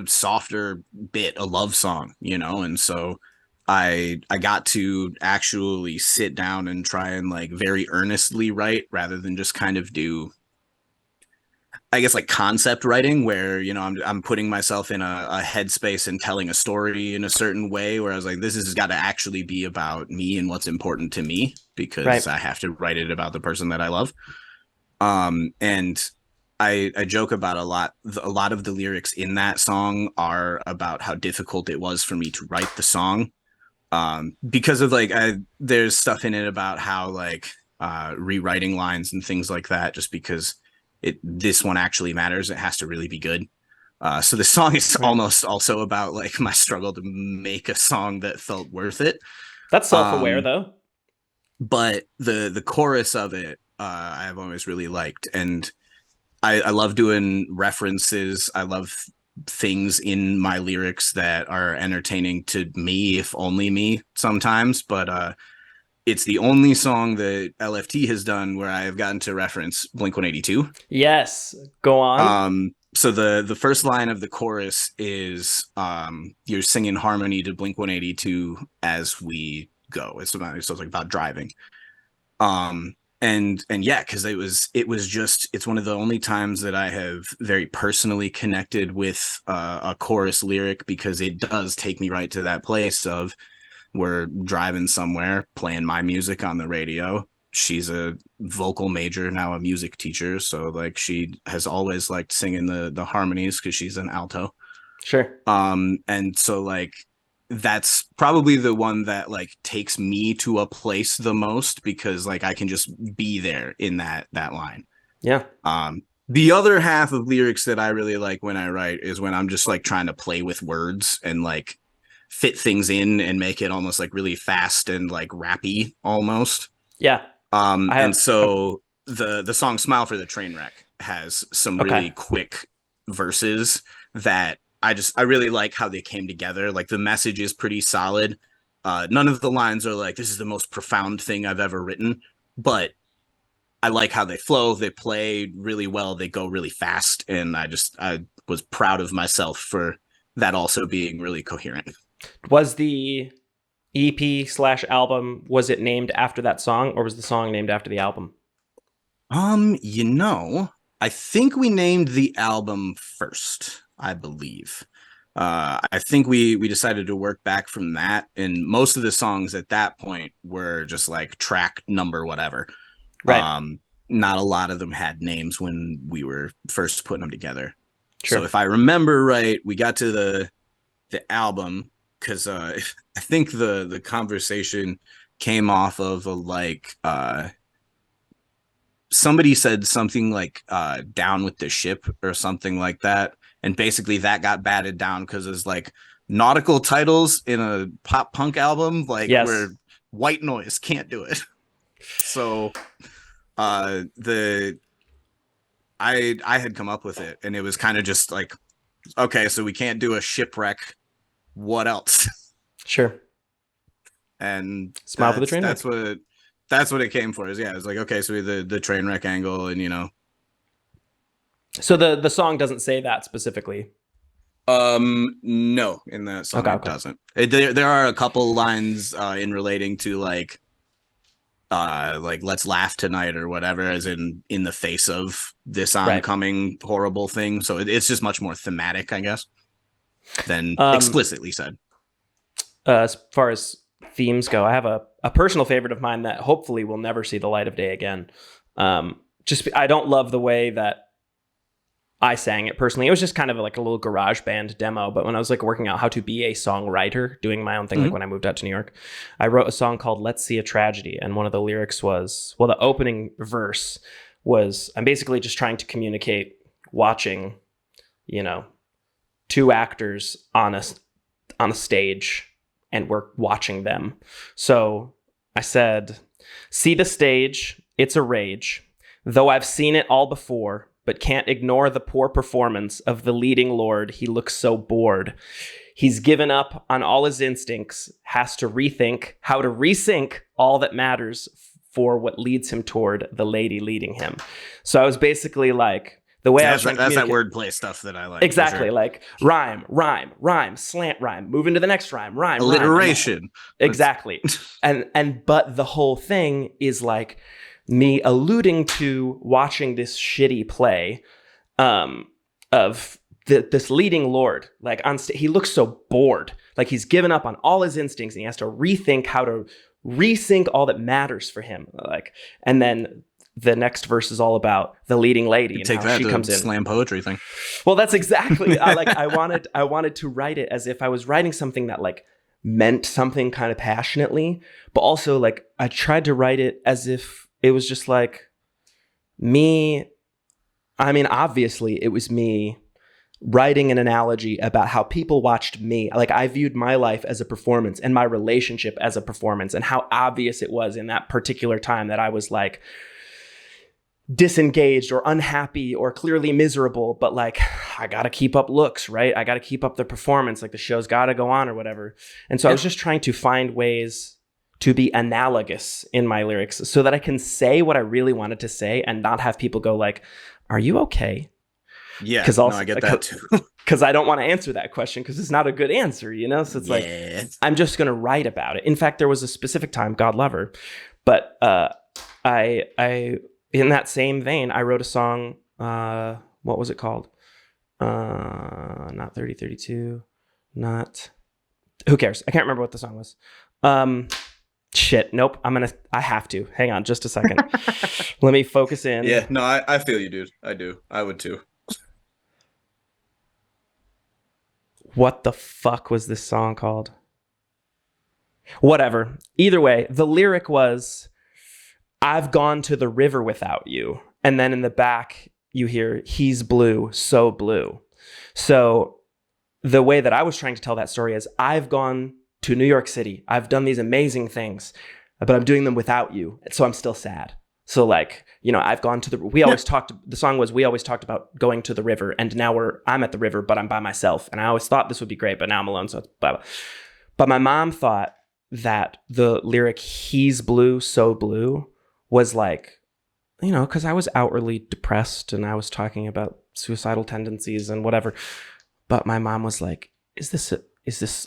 softer bit, a love song, and so I got to actually sit down and try and like very earnestly write rather than just kind of do, I guess, like concept writing where, I'm putting myself in a headspace and telling a story in a certain way where I was like, this has got to actually be about me and what's important to me because I have to write it about the person that I love. And I joke about a lot of the lyrics in that song are about how difficult it was for me to write the song. Because of like, there's stuff in it about how like rewriting lines and things like that, just because this one actually matters. It has to really be good. So the song is almost also about like my struggle to make a song that felt worth it. That's self-aware though. But the chorus of it, I've always really liked. And I love doing references. I love things in my lyrics that are entertaining to me, if only me sometimes. But it's the only song that LFT has done where I have gotten to reference Blink-182. Yes, go on. So the first line of the chorus is you're singing harmony to Blink-182 as we go. It's about driving. And yeah, because it's one of the only times that I have very personally connected with a chorus lyric, because it does take me right to that place of we're driving somewhere, playing my music on the radio. She's a vocal major, now a music teacher, so like she has always liked singing the harmonies because she's an alto. Sure. And so like that's probably the one that like takes me to a place the most, because like I can just be there in that line. Yeah. The other half of lyrics that I really like when I write is when I'm just like trying to play with words and like fit things in and make it almost like really fast and like rappy almost. Yeah. And so the song Smile for the Trainwreck has some really quick verses that I really like how they came together. Like the message is pretty solid. None of the lines are like, this is the most profound thing I've ever written, but I like how they flow. They play really well. They go really fast. And I was proud of myself for that also being really coherent. Was the EP/album, was it named after that song, or was the song named after the album? I think we named the album first, I believe. I think we decided to work back from that, and most of the songs at that point were just like track number whatever. Right. Not a lot of them had names when we were first putting them together. Sure. So if I remember right, we got to the album because I think the conversation came off of somebody said something like down with the ship or something like that, and basically that got batted down because it's like nautical titles in a pop punk album, like Yes. where white noise can't do it. So I had come up with it, and it was kind of just like, okay, so we can't do a shipwreck, what else? Sure. And Smile for the train wreck. That's what it came for. Is, yeah, it was like, okay, so we the train wreck angle, and So the song doesn't say that specifically. No, in that song it doesn't. There are a couple lines in relating to like let's laugh tonight or whatever, as in the face of this oncoming horrible thing. So it's just much more thematic, I guess, than explicitly said. As far as themes go, I have a personal favorite of mine that hopefully will never see the light of day again. I don't love the way that I sang it personally. It was just kind of like a little garage band demo. But when I was like working out how to be a songwriter, doing my own thing, like when I moved out to New York, I wrote a song called Let's See a Tragedy. And one of the lyrics was, well, the opening verse was, I'm basically just trying to communicate watching, two actors on a stage, and we're watching them. So I said, see the stage, it's a rage, though I've seen it all before, but can't ignore the poor performance of the leading lord. He looks so bored. He's given up on all his instincts, has to rethink how to resync all that matters for what leads him toward the lady leading him. So I was basically like, the way that's that wordplay stuff that I like. Exactly. Sure. Like rhyme, slant rhyme, move into the next rhyme, alliteration. Rhyme. Exactly. But the whole thing is like me alluding to watching this shitty play of this leading lord, like on stage. He looks so bored, like he's given up on all his instincts, and he has to rethink how to resync all that matters for him. Like, and then the next verse is all about the leading lady and take how that she comes in. Slam poetry thing. Well, that's exactly. I wanted to write it as if I was writing something that like meant something kind of passionately, but also like I tried to write it as if it was just like me. I mean, obviously it was me writing an analogy about how people watched me. Like I viewed my life as a performance and my relationship as a performance, and how obvious it was in that particular time that I was like disengaged or unhappy or clearly miserable, but like I gotta keep up looks, right? I gotta keep up the performance, like the show's gotta go on or whatever. And so I was just trying to find ways to be analogous in my lyrics so that I can say what I really wanted to say and not have people go like, are you okay? Yeah, no, I get that too. Because I don't want to answer that question because it's not a good answer, So it's like, I'm just going to write about it. In fact, there was a specific time, God love her, but I in that same vein, I wrote a song. What was it called? Not 3032. Not. Who cares? I can't remember what the song was. Shit. Nope. I have to. Hang on just a second. Let me focus in. Yeah. No, I feel you, dude. I do. I would too. What the fuck was this song called? Whatever. Either way, the lyric was, I've gone to the river without you. And then in the back, you hear, he's blue, so blue. So the way that I was trying to tell that story is, I've gone to New York City. I've done these amazing things, but I'm doing them without you. So I'm still sad. So like, I've gone to the song was, we always talked about going to the river, and now I'm at the river, but I'm by myself. And I always thought this would be great, but now I'm alone. So it's blah, blah. But my mom thought that the lyric, he's blue, so blue, was like, because I was outwardly depressed and I was talking about suicidal tendencies and whatever. But my mom was like,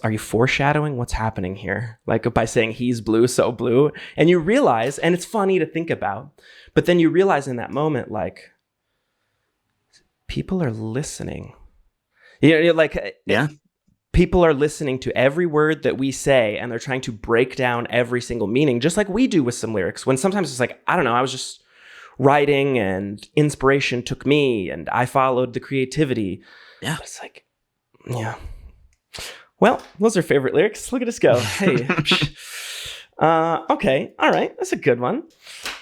are you foreshadowing what's happening here? Like by saying he's blue, so blue. And you realize, and it's funny to think about, but then you realize in that moment, like, people are listening. You know, like, Yeah. people are listening to every word that we say, and they're trying to break down every single meaning, just like we do with some lyrics. When sometimes it's like, I don't know, I was just writing and inspiration took me and I followed the creativity. Yeah. But it's like, yeah. Well, those are favorite lyrics. Look at us go. Hey. Okay. All right. That's a good one.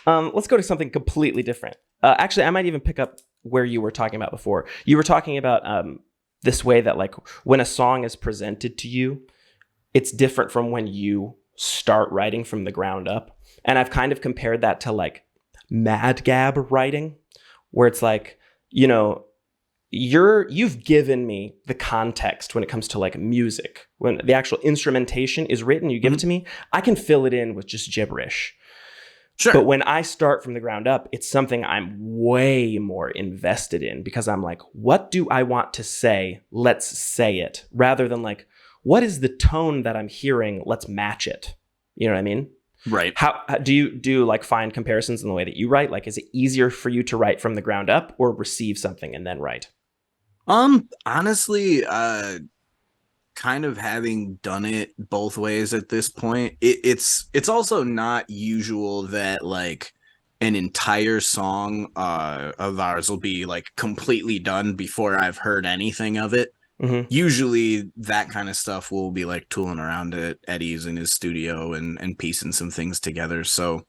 Let's go to something completely different. Actually, I might even pick up where you were talking about before. You were talking about this way that, like, when a song is presented to you, it's different from when you start writing from the ground up. And I've kind of compared that to like Mad Gab writing, where it's like, you know, you've given me the context when it comes to like music. When the actual instrumentation is written, you give it to me, I can fill it in with just gibberish. Sure. But when I start from the ground up, it's something I'm way more invested in, because I'm like, what do I want to say? Let's say it, rather than like, what is the tone that I'm hearing? Let's match it. You know what I mean? Right. How do you like find comparisons in the way that you write? Like, is it easier for you to write from the ground up or receive something and then write? Honestly, kind of having done it both ways at this point, it's also not usual that like an entire song of ours will be like completely done before I've heard anything of it. Mm-hmm. Usually that kind of stuff will be like tooling around at Eddie's in his studio and piecing some things together. So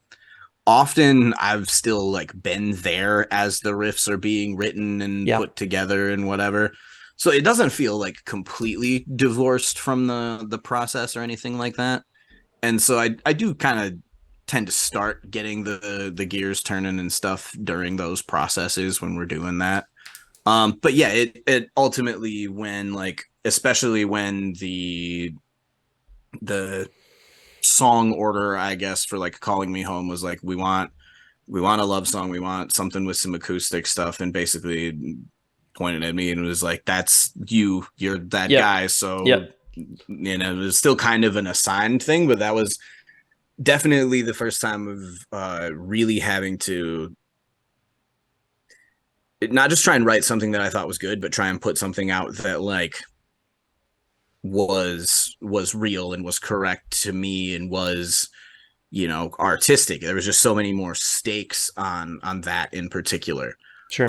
often I've still like been there as the riffs are being written and put together and whatever. So it doesn't feel like completely divorced from the process or anything like that. And so I do kind of tend to start getting the gears turning and stuff during those processes when we're doing that. But yeah, it ultimately, when like, especially when the song order, I guess, for like Calling Me Home was like, we want a love song, we want something with some acoustic stuff, and basically pointed at me and was like, that's you're that guy. So you know, it was still kind of an assigned thing, but that was definitely the first time of really having to not just try and write something that I thought was good, but try and put something out that like was real and was correct to me and was, you know, artistic. There was just so many more stakes on that in particular. Sure.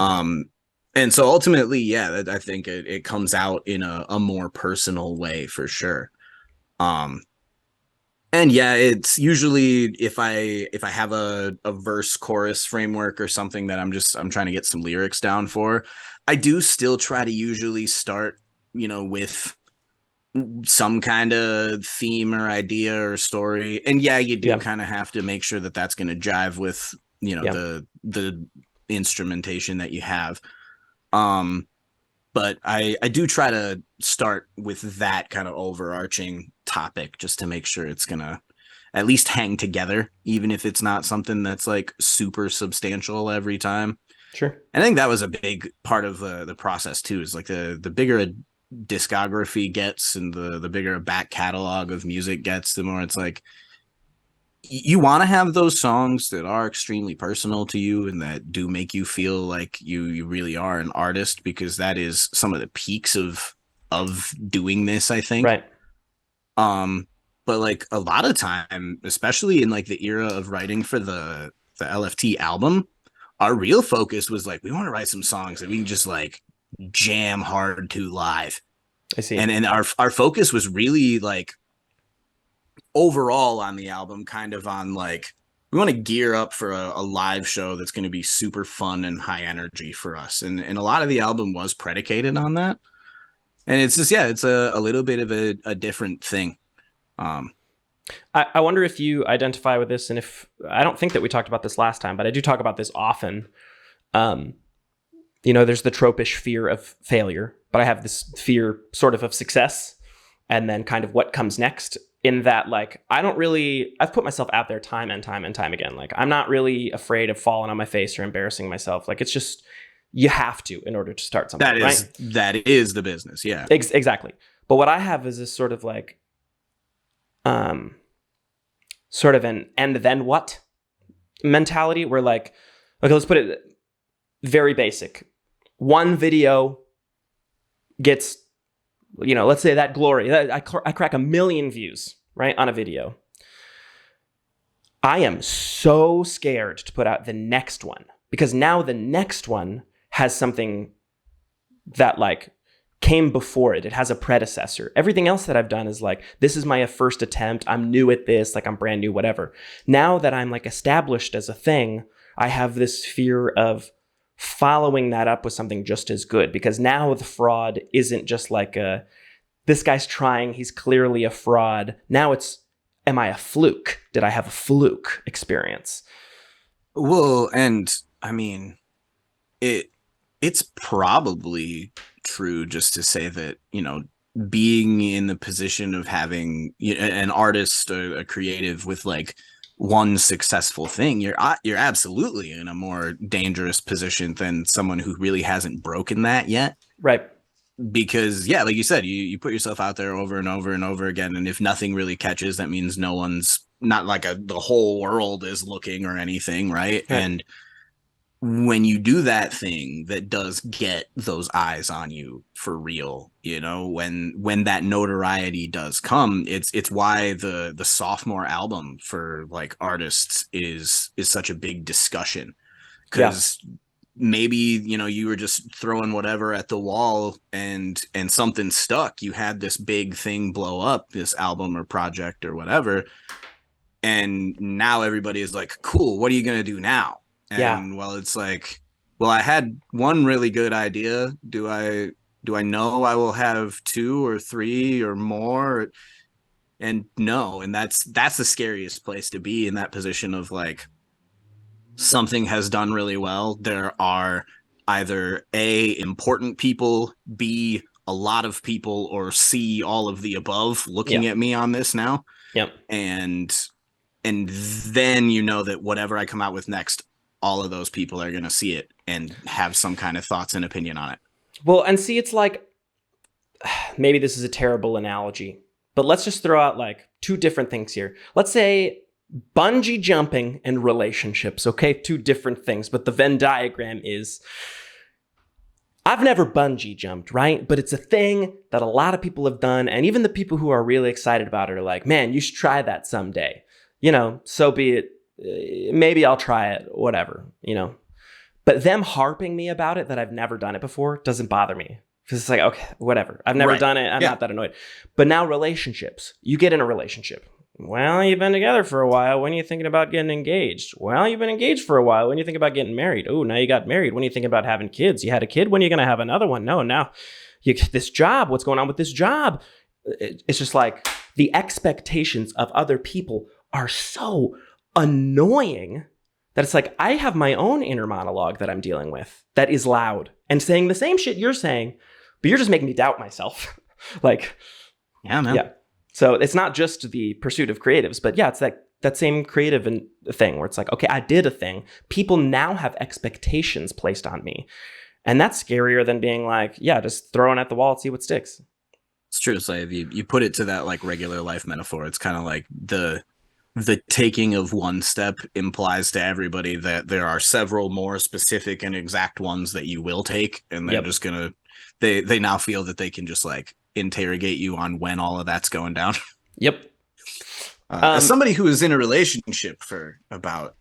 And so ultimately, yeah, I think it comes out in a more personal way for sure. And yeah, it's usually if I have a verse chorus framework or something that I'm trying to get some lyrics down for, I do still try to usually start, you know, with some kind of theme or idea or story. And yeah, you do kind of have to make sure that that's going to jive with, you know, the instrumentation that you have. But I do try to start with that kind of overarching topic just to make sure it's gonna at least hang together, even if it's not something that's like super substantial every time. Sure. I think that was a big part of the process too, is like the bigger a discography gets and the bigger a back catalog of music gets, the more it's like you want to have those songs that are extremely personal to you and that do make you feel like you really are an artist, because that is some of the peaks of doing this, I think. Right. But like a lot of time, especially in like the era of writing for the LFT album, our real focus was like, we want to write some songs that we can just like jam hard to live. I see. And our focus was really like overall on the album, kind of on like, we want to gear up for a live show that's going to be super fun and high energy for us. And a lot of the album was predicated on that. And it's just, yeah, it's a little bit of a different thing. I wonder if you identify with this, and if I don't think that we talked about this last time, but I do talk about this often. You know, there's the tropish fear of failure, but I have this fear sort of success, and then kind of what comes next. In that, like, I've put myself out there time and time and time again. Like, I'm not really afraid of falling on my face or embarrassing myself. Like, it's just, you have to in order to start something. That is the business. Yeah, exactly. But what I have is this sort of like, sort of an and then what mentality, where like, okay, let's put it very basic. one video gets, let's say that glory, I crack 1 million views, right, on a video. I am so scared to put out the next one because now the next one has something that like came before it. It has a predecessor. Everything else that I've done is like, this is my first attempt. I'm new at this. Like I'm brand new, whatever. Now that I'm like established as a thing, I have this fear of following that up with something just as good because now the fraud isn't just like this guy's trying, he's clearly a fraud. Now it's, am I a fluke? Did I have a fluke experience? Well, and I mean, it's probably true just to say that, being in the position of having an artist or a creative with like one successful thing, you're absolutely in a more dangerous position than someone who really hasn't broken that yet. Right. Because yeah, like you said, you put yourself out there over and over and over again, and if nothing really catches, that means no one's, not like the whole world is looking or anything, right? And when you do that thing that does get those eyes on you for real, when that notoriety does come, it's why the sophomore album for like artists is such a big discussion, because maybe you were just throwing whatever at the wall and something stuck. You had this big thing blow up, this album or project or whatever, and now everybody is like, cool, what are you gonna do now? And well, it's like, well, I had one really good idea. Do I know I will have 2 or 3 or more? And no. And that's the scariest place to be, in that position of like, something has done really well. There are either A, important people, B, a lot of people, or C, all of the above looking at me on this now. Yep. And then that whatever I come out with next, all of those people are going to see it and have some kind of thoughts and opinion on it. Well, and see, it's like, maybe this is a terrible analogy, but let's just throw out like 2 different things here. Let's say bungee jumping and relationships, okay? 2 different things, but the Venn diagram is, I've never bungee jumped, right? But it's a thing that a lot of people have done, and even the people who are really excited about it are like, man, you should try that someday. So be it. Maybe I'll try it, whatever, But them harping me about it, that I've never done it before, doesn't bother me. Because it's like, okay, whatever. I've never done it. I'm not that annoyed. But now relationships. You get in a relationship. Well, you've been together for a while. When are you thinking about getting engaged? Well, you've been engaged for a while. When are you thinking about getting married? Oh, now you got married. When are you thinking about having kids? You had a kid. When are you going to have another one? No, now you get this job. What's going on with this job? It's just like the expectations of other people are so annoying that it's like, I have my own inner monologue that I'm dealing with that is loud and saying the same shit you're saying, but you're just making me doubt myself. Like, yeah, man. Yeah. So it's not just the pursuit of creatives, but yeah, it's that same creative thing where it's like, okay, I did a thing. People now have expectations placed on me. And that's scarier than being like, yeah, just throw it at the wall and see what sticks. It's true. It's like, if you put it to that like regular life metaphor, it's kind of like the taking of one step implies to everybody that there are several more specific and exact ones that you will take, and they're just gonna they now feel that they can just like interrogate you on when all of that's going down. Yep. As somebody who was in a relationship for about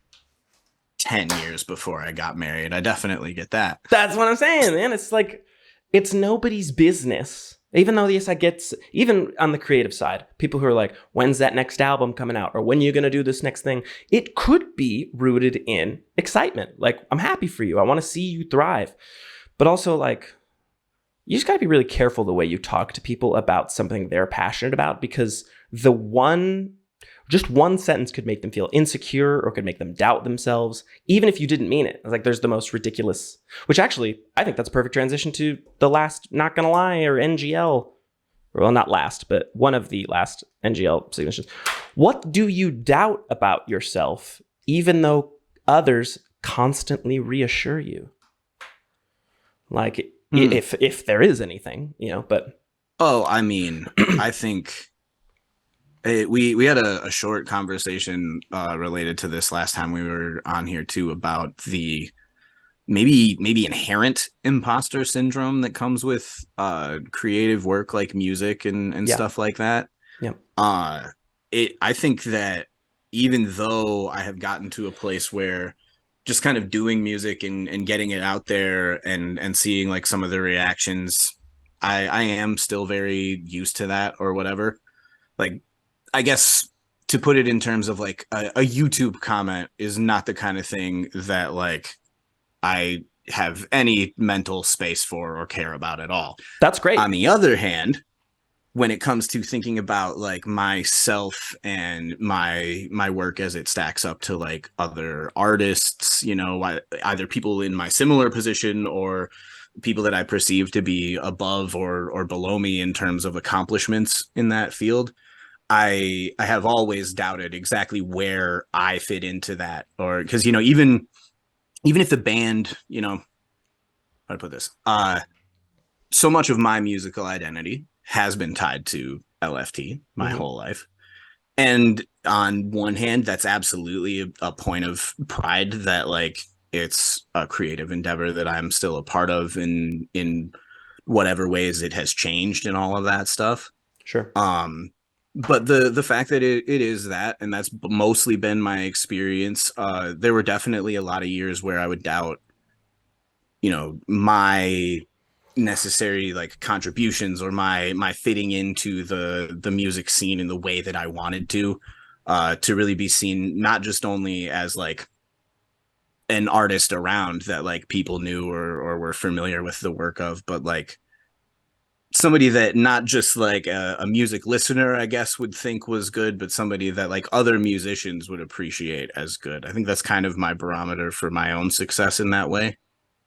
10 years before I got married, I definitely get that. That's what I'm saying, man. It's like, it's nobody's business. Even though, yes, I get, even on the creative side, people who are like, when's that next album coming out? Or when are you going to do this next thing? It could be rooted in excitement. Like, I'm happy for you. I want to see you thrive. But also, like, you just got to be really careful the way you talk to people about something they're passionate about, because just one sentence could make them feel insecure or could make them doubt themselves, even if you didn't mean it. Like, there's the most ridiculous, which actually, I think that's a perfect transition to the last Not Gonna Lie, or NGL. Well, not last, but one of the last NGL signatures. What do you doubt about yourself, even though others constantly reassure you? Like, if there is anything, but. Oh, I mean, I think... We had a short conversation related to this last time we were on here too, about the maybe inherent imposter syndrome that comes with creative work like music and Yeah. stuff like that. Yeah. uh I think that even though I have gotten to a place where just kind of doing music and getting it out there and seeing like some of the reactions, I am still very used to that or whatever. Like, I guess to put it in terms of like a YouTube comment is not the kind of thing that like I have any mental space for or care about at all. That's great. On the other hand, when it comes to thinking about like myself and my work as it stacks up to like other artists, you know, either people in my similar position or people that I perceive to be above or below me in terms of accomplishments in that field, I have always doubted exactly where I fit into that. Or because, you know, even if the band, you know, how to put this, so much of my musical identity has been tied to LFT my whole life. And on one hand, that's absolutely a point of pride that like it's a creative endeavor that I'm still a part of in whatever ways it has changed and all of that stuff. Sure. But the fact that it is that, and that's mostly been my experience. There were definitely a lot of years where I would doubt, you know, my necessary like contributions or my fitting into the music scene in the way that I wanted to really be seen not just only as like an artist around that like people knew or were familiar with the work of, but like somebody that not just like a music listener, I guess, would think was good, but somebody that like other musicians would appreciate as good. I think that's kind of my barometer for my own success in that way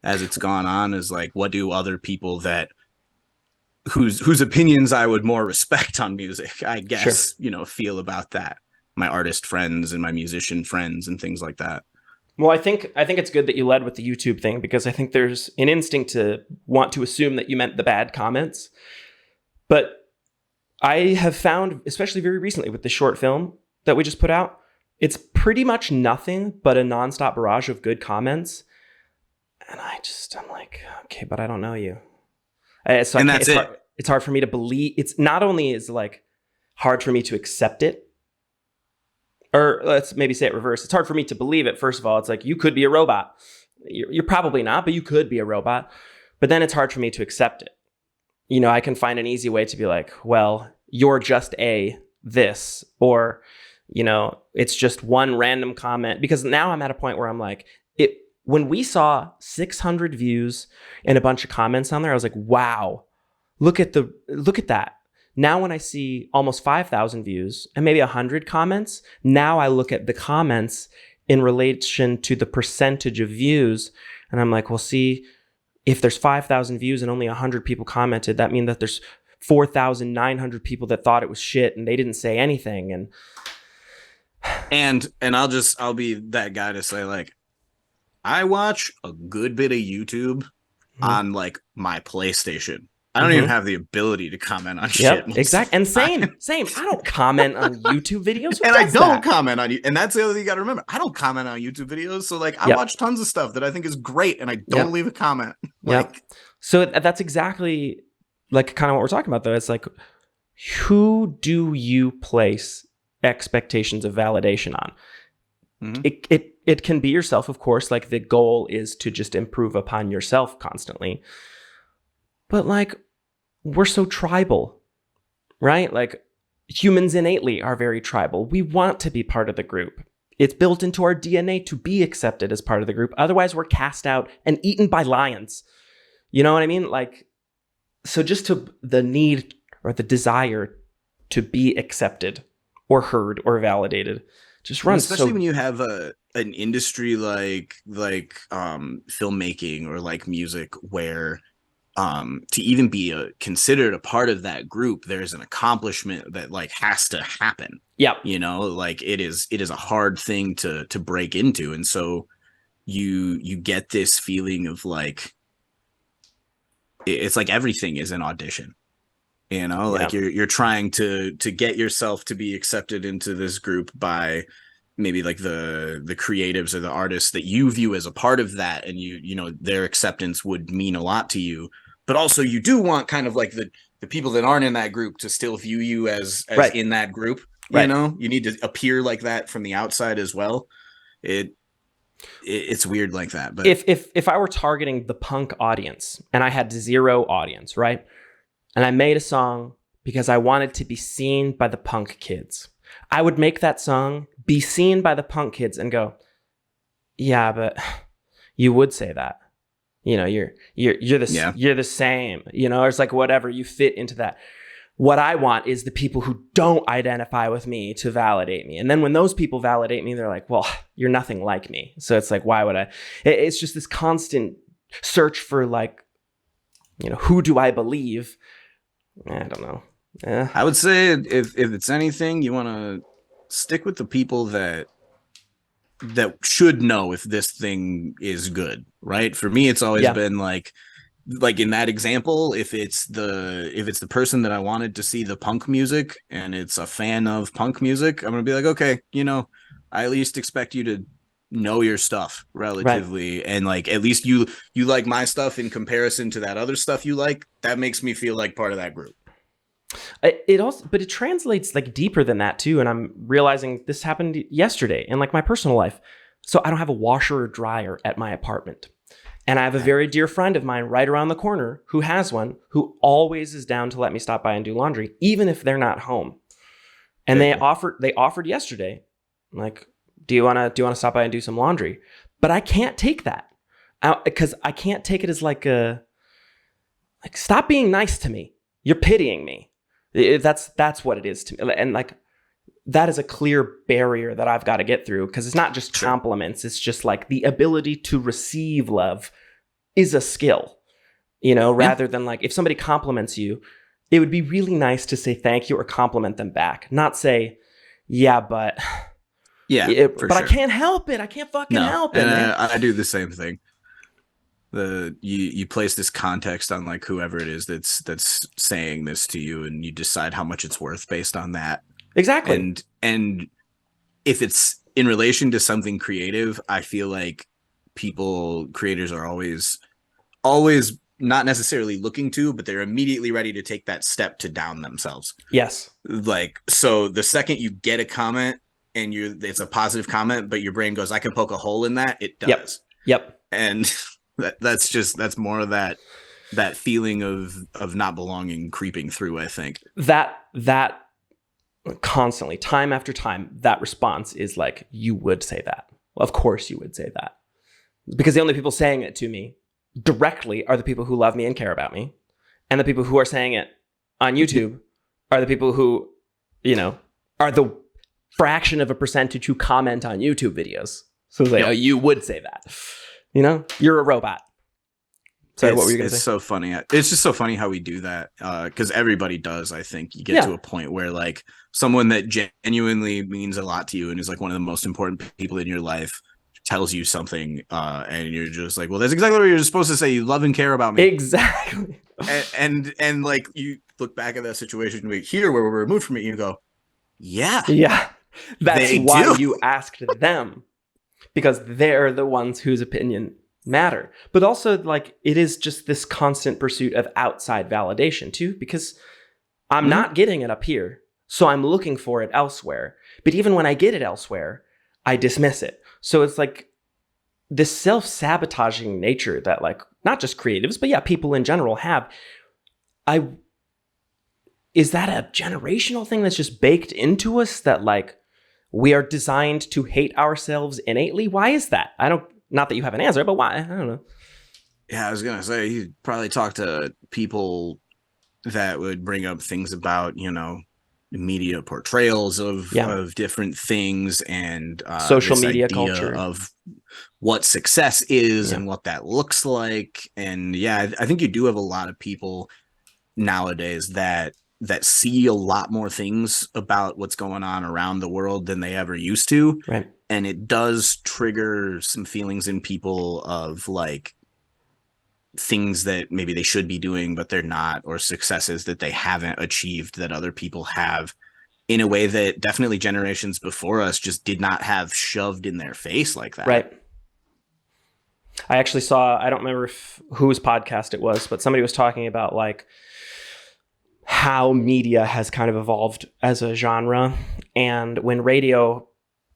as it's gone on, is like, what do other people that whose opinions I would more respect on music, I guess, Sure. you know, feel about that. My artist friends and my musician friends and things like that. Well, I think it's good that you led with the YouTube thing, because I think there's an instinct to want to assume that you meant the bad comments. But I have found, especially very recently with the short film that we just put out, it's pretty much nothing but a nonstop barrage of good comments. And I'm like, okay, but I don't know you. So And that's it. It's hard for me to believe. It's not only is like hard for me to accept it, or let's maybe say it reverse. It's hard for me to believe it. First of all, it's like, you could be a robot. You're probably not, but you could be a robot. But then it's hard for me to accept it. You know, I can find an easy way to be like, well, you're just this, or, you know, it's just one random comment. Because now I'm at a point where I'm like, when we saw 600 views and a bunch of comments on there, I was like, wow, look at that. Now when I see almost 5,000 views and maybe 100 comments, now I look at the comments in relation to the percentage of views. And I'm like, well, see, if there's 5,000 views and only 100 people commented, that means that there's 4,900 people that thought it was shit and they didn't say anything. And I'll be that guy to say, like, I watch a good bit of YouTube on like my PlayStation. I don't even have the ability to comment on shit. Exactly. And same. I don't comment on YouTube videos. And I don't comment on you. And that's the other thing you got to remember. I don't comment on YouTube videos. So like, I watch tons of stuff that I think is great, and I don't leave a comment. Like, so that's exactly like kind of what we're talking about, though. It's like, who do you place expectations of validation on? It can be yourself, of course. Like, the goal is to just improve upon yourself constantly. But like, we're so tribal, right? Like, humans innately are very tribal. We want to be part of the group. It's built into our DNA to be accepted as part of the group. Otherwise, we're cast out and eaten by lions. You know what I mean? Like, so just to the need or the desire to be accepted or heard or validated just runs. Especially when you have an industry like filmmaking or like music, where to even be considered a part of that group, there's an accomplishment that like has to happen. Yeah, you know, like it is a hard thing to break into, and so you get this feeling of like it's like everything is an audition. You know, like you're trying to get yourself to be accepted into this group by maybe like the creatives or the artists that you view as a part of that, and you know their acceptance would mean a lot to you, but also you do want kind of like the people that aren't in that group to still view you as Right. in that group. You Right. know, you need to appear like that from the outside as well. It's weird like that. But If I were targeting the punk audience and I had zero audience, right? And I made a song because I wanted to be seen by the punk kids, I would make that song be seen by the punk kids and go, yeah, but you would say that. You know, you're the same. You know, it's like whatever, you fit into that. What I want is the people who don't identify with me to validate me. And then when those people validate me, they're like, well, you're nothing like me. So it's like, why would I? It's just this constant search for like, you know, who do I believe? I don't know. I would say if it's anything, you want to stick with the people that should know if this thing is good, right? For me, it's always been like in that example, if it's the person that I wanted to see the punk music and it's a fan of punk music, I'm gonna be like, okay, you know, I at least expect you to know your stuff relatively, right. And like at least you like my stuff in comparison to that other stuff you like. That makes me feel like part of that group. It also, but it translates like deeper than that too. And I'm realizing this happened yesterday in like my personal life. So I don't have a washer or dryer at my apartment. And I have a very dear friend of mine right around the corner who has one, who always is down to let me stop by and do laundry, even if they're not home. And they offered yesterday, like, do you want to stop by and do some laundry? But I can't take that because I can't take it as like stop being nice to me. You're pitying me. That's what it is to me. And like, that is a clear barrier that I've got to get through, because it's not just compliments. It's just like the ability to receive love is a skill, you know, rather than like if somebody compliments you, it would be really nice to say thank you or compliment them back, not say, yeah, but sure. I can't help it. I can't fucking help it. And man. I do the same thing. You place this context on like whoever it is that's saying this to you, and you decide how much it's worth based on that. Exactly. And if it's in relation to something creative, I feel like creators are always not necessarily looking to, but they're immediately ready to take that step to down themselves. Yes. Like, so the second you get a comment and it's a positive comment, but your brain goes, I can poke a hole in that. It does. Yep. And that's more of that feeling of not belonging creeping through, I think. That constantly, time after time, that response is like, you would say that. Well, of course you would say that. Because the only people saying it to me directly are the people who love me and care about me. And the people who are saying it on YouTube are the people who, you know, are the fraction of a percentage who comment on YouTube videos. So it's like, oh, you would say that. You know, you're a robot. Sorry, what were you going to say? It's so funny. It's just so funny how we do that, because everybody does. I think you get to a point where like someone that genuinely means a lot to you and is like one of the most important people in your life tells you something, and you're just like, well, that's exactly what you're supposed to say. You love and care about me. Exactly. and like you look back at that situation here where we're removed from it, you go, yeah. That's why you asked them, because they're the ones whose opinion matter. But also, like, it is just this constant pursuit of outside validation too, because I'm not getting it up here, so I'm looking for it elsewhere. But even when I get it elsewhere, I dismiss it. So it's like this self-sabotaging nature that, like, not just creatives, but people in general have. Is that a generational thing that's just baked into us, that like we are designed to hate ourselves innately? Why is that? Not that you have an answer, but why? I don't know. Yeah, I was going to say, you probably talk to people that would bring up things about, you know, media portrayals of different things, and social media culture of what success is and what that looks like. And I think you do have a lot of people nowadays that see a lot more things about what's going on around the world than they ever used to. Right. And it does trigger some feelings in people of like things that maybe they should be doing, but they're not, or successes that they haven't achieved that other people have in a way that definitely generations before us just did not have shoved in their face like that. Right. I actually saw, I don't remember whose podcast it was, but somebody was talking about like how media has kind of evolved as a genre. And when radio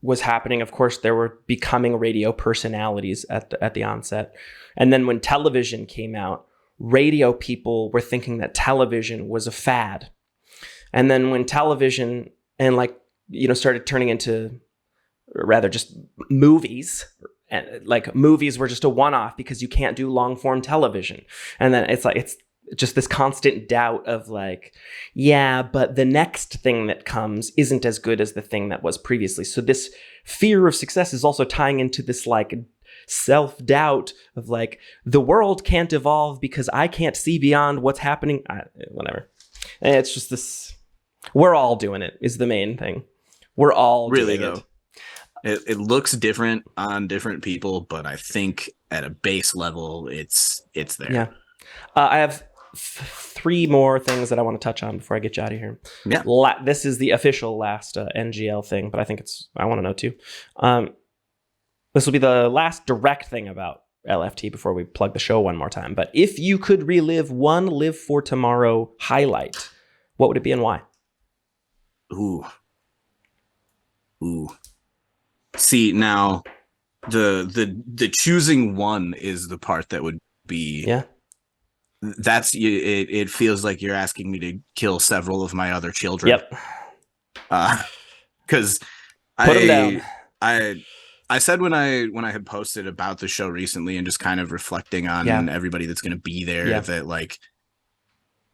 was happening, of course, there were becoming radio personalities at the onset. And then when television came out, radio people were thinking that television was a fad. And then when television and like, you know, started turning into rather just movies, and like movies were just a one-off because you can't do long form television. And then it's just this constant doubt of like, yeah, but the next thing that comes isn't as good as the thing that was previously. So this fear of success is also tying into this like self-doubt of like, the world can't evolve because I can't see beyond what's happening. Whatever. And it's just this, we're all doing it is the main thing. We're all really doing though. it. It looks different on different people, but I think at a base level, it's there. Yeah. I have three more things that I want to touch on before I get you out of here. Yeah. This is the official last NGL thing, but I think I want to know too. This will be the last direct thing about LFT before we plug the show one more time. But if you could relive one Live for Tomorrow highlight, what would it be and why? Ooh. See, now the choosing one is the part that would be. Yeah. That's it feels like you're asking me to kill several of my other children. Yep. Because Put them down. I said when I had posted about the show recently and just kind of reflecting on everybody that's going to be there that like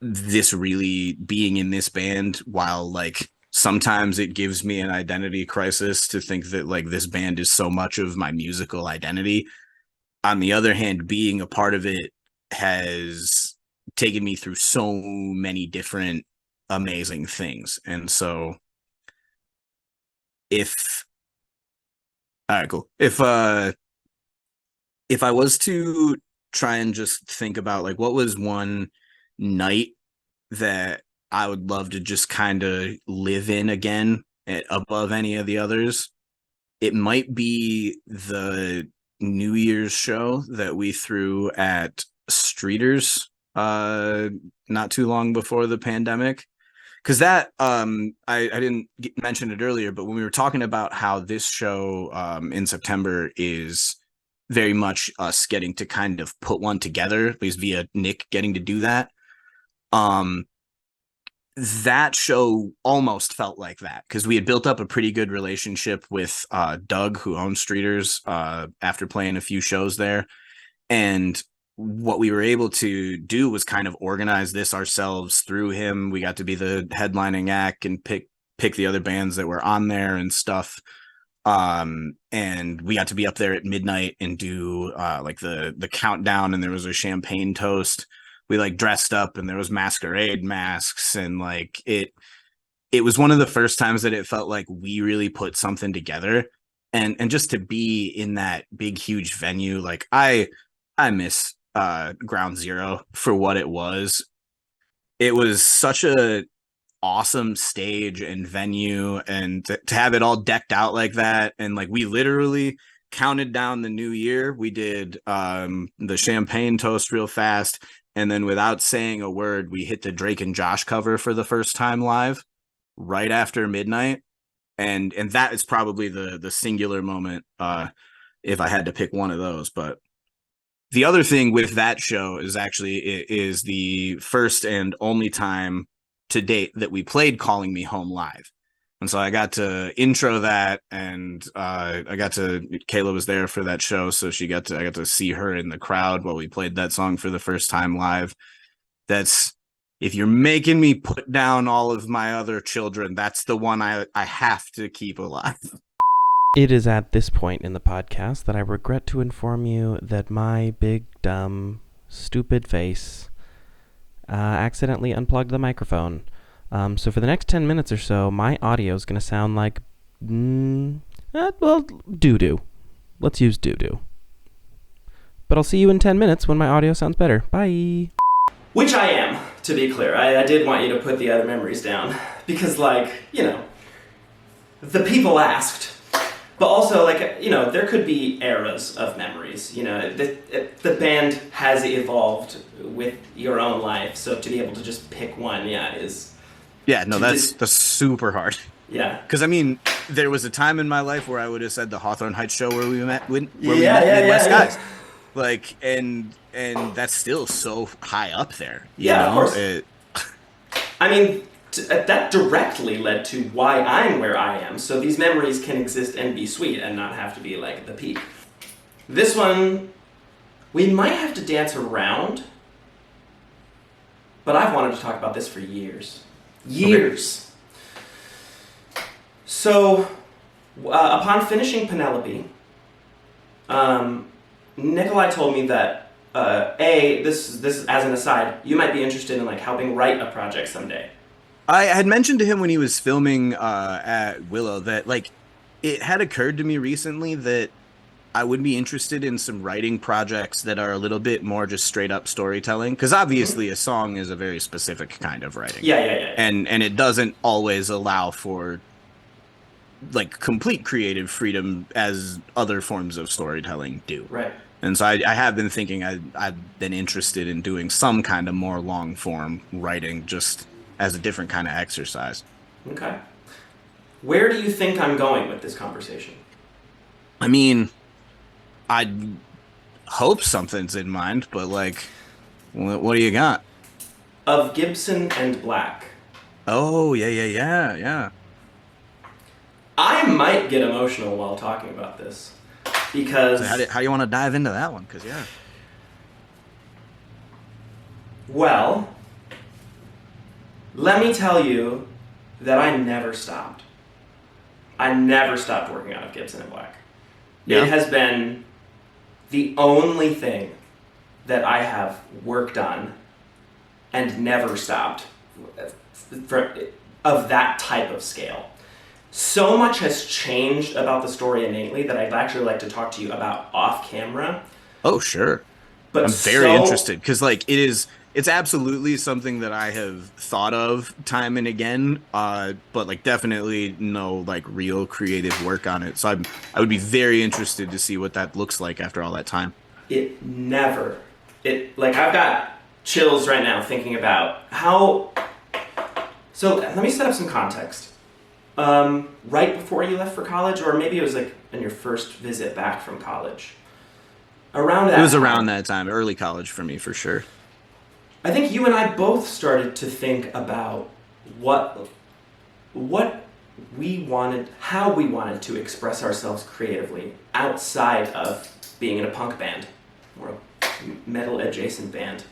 this really being in this band, while like sometimes it gives me an identity crisis to think that like this band is so much of my musical identity. On the other hand, being a part of it has taken me through so many different amazing things. And so all right, cool. If I was to try and just think about like what was one night that I would love to just kind of live in again above any of the others, it might be the New Year's show that we threw at Streeters not too long before the pandemic. Because that I didn't mention it earlier, but when we were talking about how this show in September is very much us getting to kind of put one together, at least via Nick getting to do that. That show almost felt like that because we had built up a pretty good relationship with Doug, who owns Streeters, after playing a few shows there. And what we were able to do was kind of organize this ourselves through him. We got to be the headlining act and pick the other bands that were on there and stuff. And we got to be up there at midnight and do like the countdown, and there was a champagne toast. We like dressed up and there was masquerade masks, and like it was one of the first times that it felt like we really put something together, and just to be in that big huge venue, like I miss Ground Zero for what it was. It was such a awesome stage and venue, and to have it all decked out like that, and like we literally counted down the new year. We did the champagne toast real fast, and then without saying a word, we hit the Drake and Josh cover for the first time live right after midnight. And that is probably the singular moment if I had to pick one of those. But the other thing with that show is actually it is the first and only time to date that we played Calling Me Home live. And so I got to intro that, and Kayla was there for that show, so I got to see her in the crowd while we played that song for the first time live. That's, if you're making me put down all of my other children, that's the one I have to keep alive. It is at this point in the podcast that I regret to inform you that my big, dumb, stupid face accidentally unplugged the microphone. So for the next 10 minutes or so, my audio is going to sound like, doo-doo. Let's use doo-doo. But I'll see you in 10 minutes when my audio sounds better. Bye. Which I am. to be clear. I did want you to put the other memories down because, like, you know, the people asked. But also, like, you know, there could be eras of memories. You know, the band has evolved with your own life, so to be able to just pick one, is... Yeah, no, that's super hard. Yeah. Because I mean, there was a time in my life where I would have said the Hawthorne Heights show where we met Midwest guys, like, and that's still so high up there. You know? Of course. I mean, that directly led to why I'm where I am. So these memories can exist and be sweet and not have to be like the peak. This one, we might have to dance around, but I've wanted to talk about this for years. Years. Okay. So, upon finishing Penelope, Nikolai told me that this as an aside, you might be interested in like helping write a project someday. I had mentioned to him when he was filming at Willow that like it had occurred to me recently that I would be interested in some writing projects that are a little bit more just straight up storytelling, because obviously a song is a very specific kind of writing. Yeah. And it doesn't always allow for like complete creative freedom as other forms of storytelling do. Right. And so I have been thinking I've been interested in doing some kind of more long form writing just as a different kind of exercise. Okay. Where do you think I'm going with this conversation? I mean, I hope something's in mind, but like, what do you got? Of Gibson and Black. Oh, yeah. I might get emotional while talking about this because... So how do you want to dive into that one? Because, yeah. Well, let me tell you that I never stopped. I never stopped working out of Gibson and Black. Yeah. It has been the only thing that I have worked on and never stopped of that type of scale. So much has changed about the story innately that I'd actually like to talk to you about off camera. Oh, sure. But I'm very interested because like it's absolutely something that I have thought of time and again, but like definitely no like real creative work on it. So I would be very interested to see what that looks like after all that time. Like I've got chills right now thinking about how. So let me set up some context. Right before you left for college, or maybe it was like in your first visit back from college. Around that time, early college for me for sure. I think you and I both started to think about what we wanted, how we wanted to express ourselves creatively outside of being in a punk band or a metal adjacent band.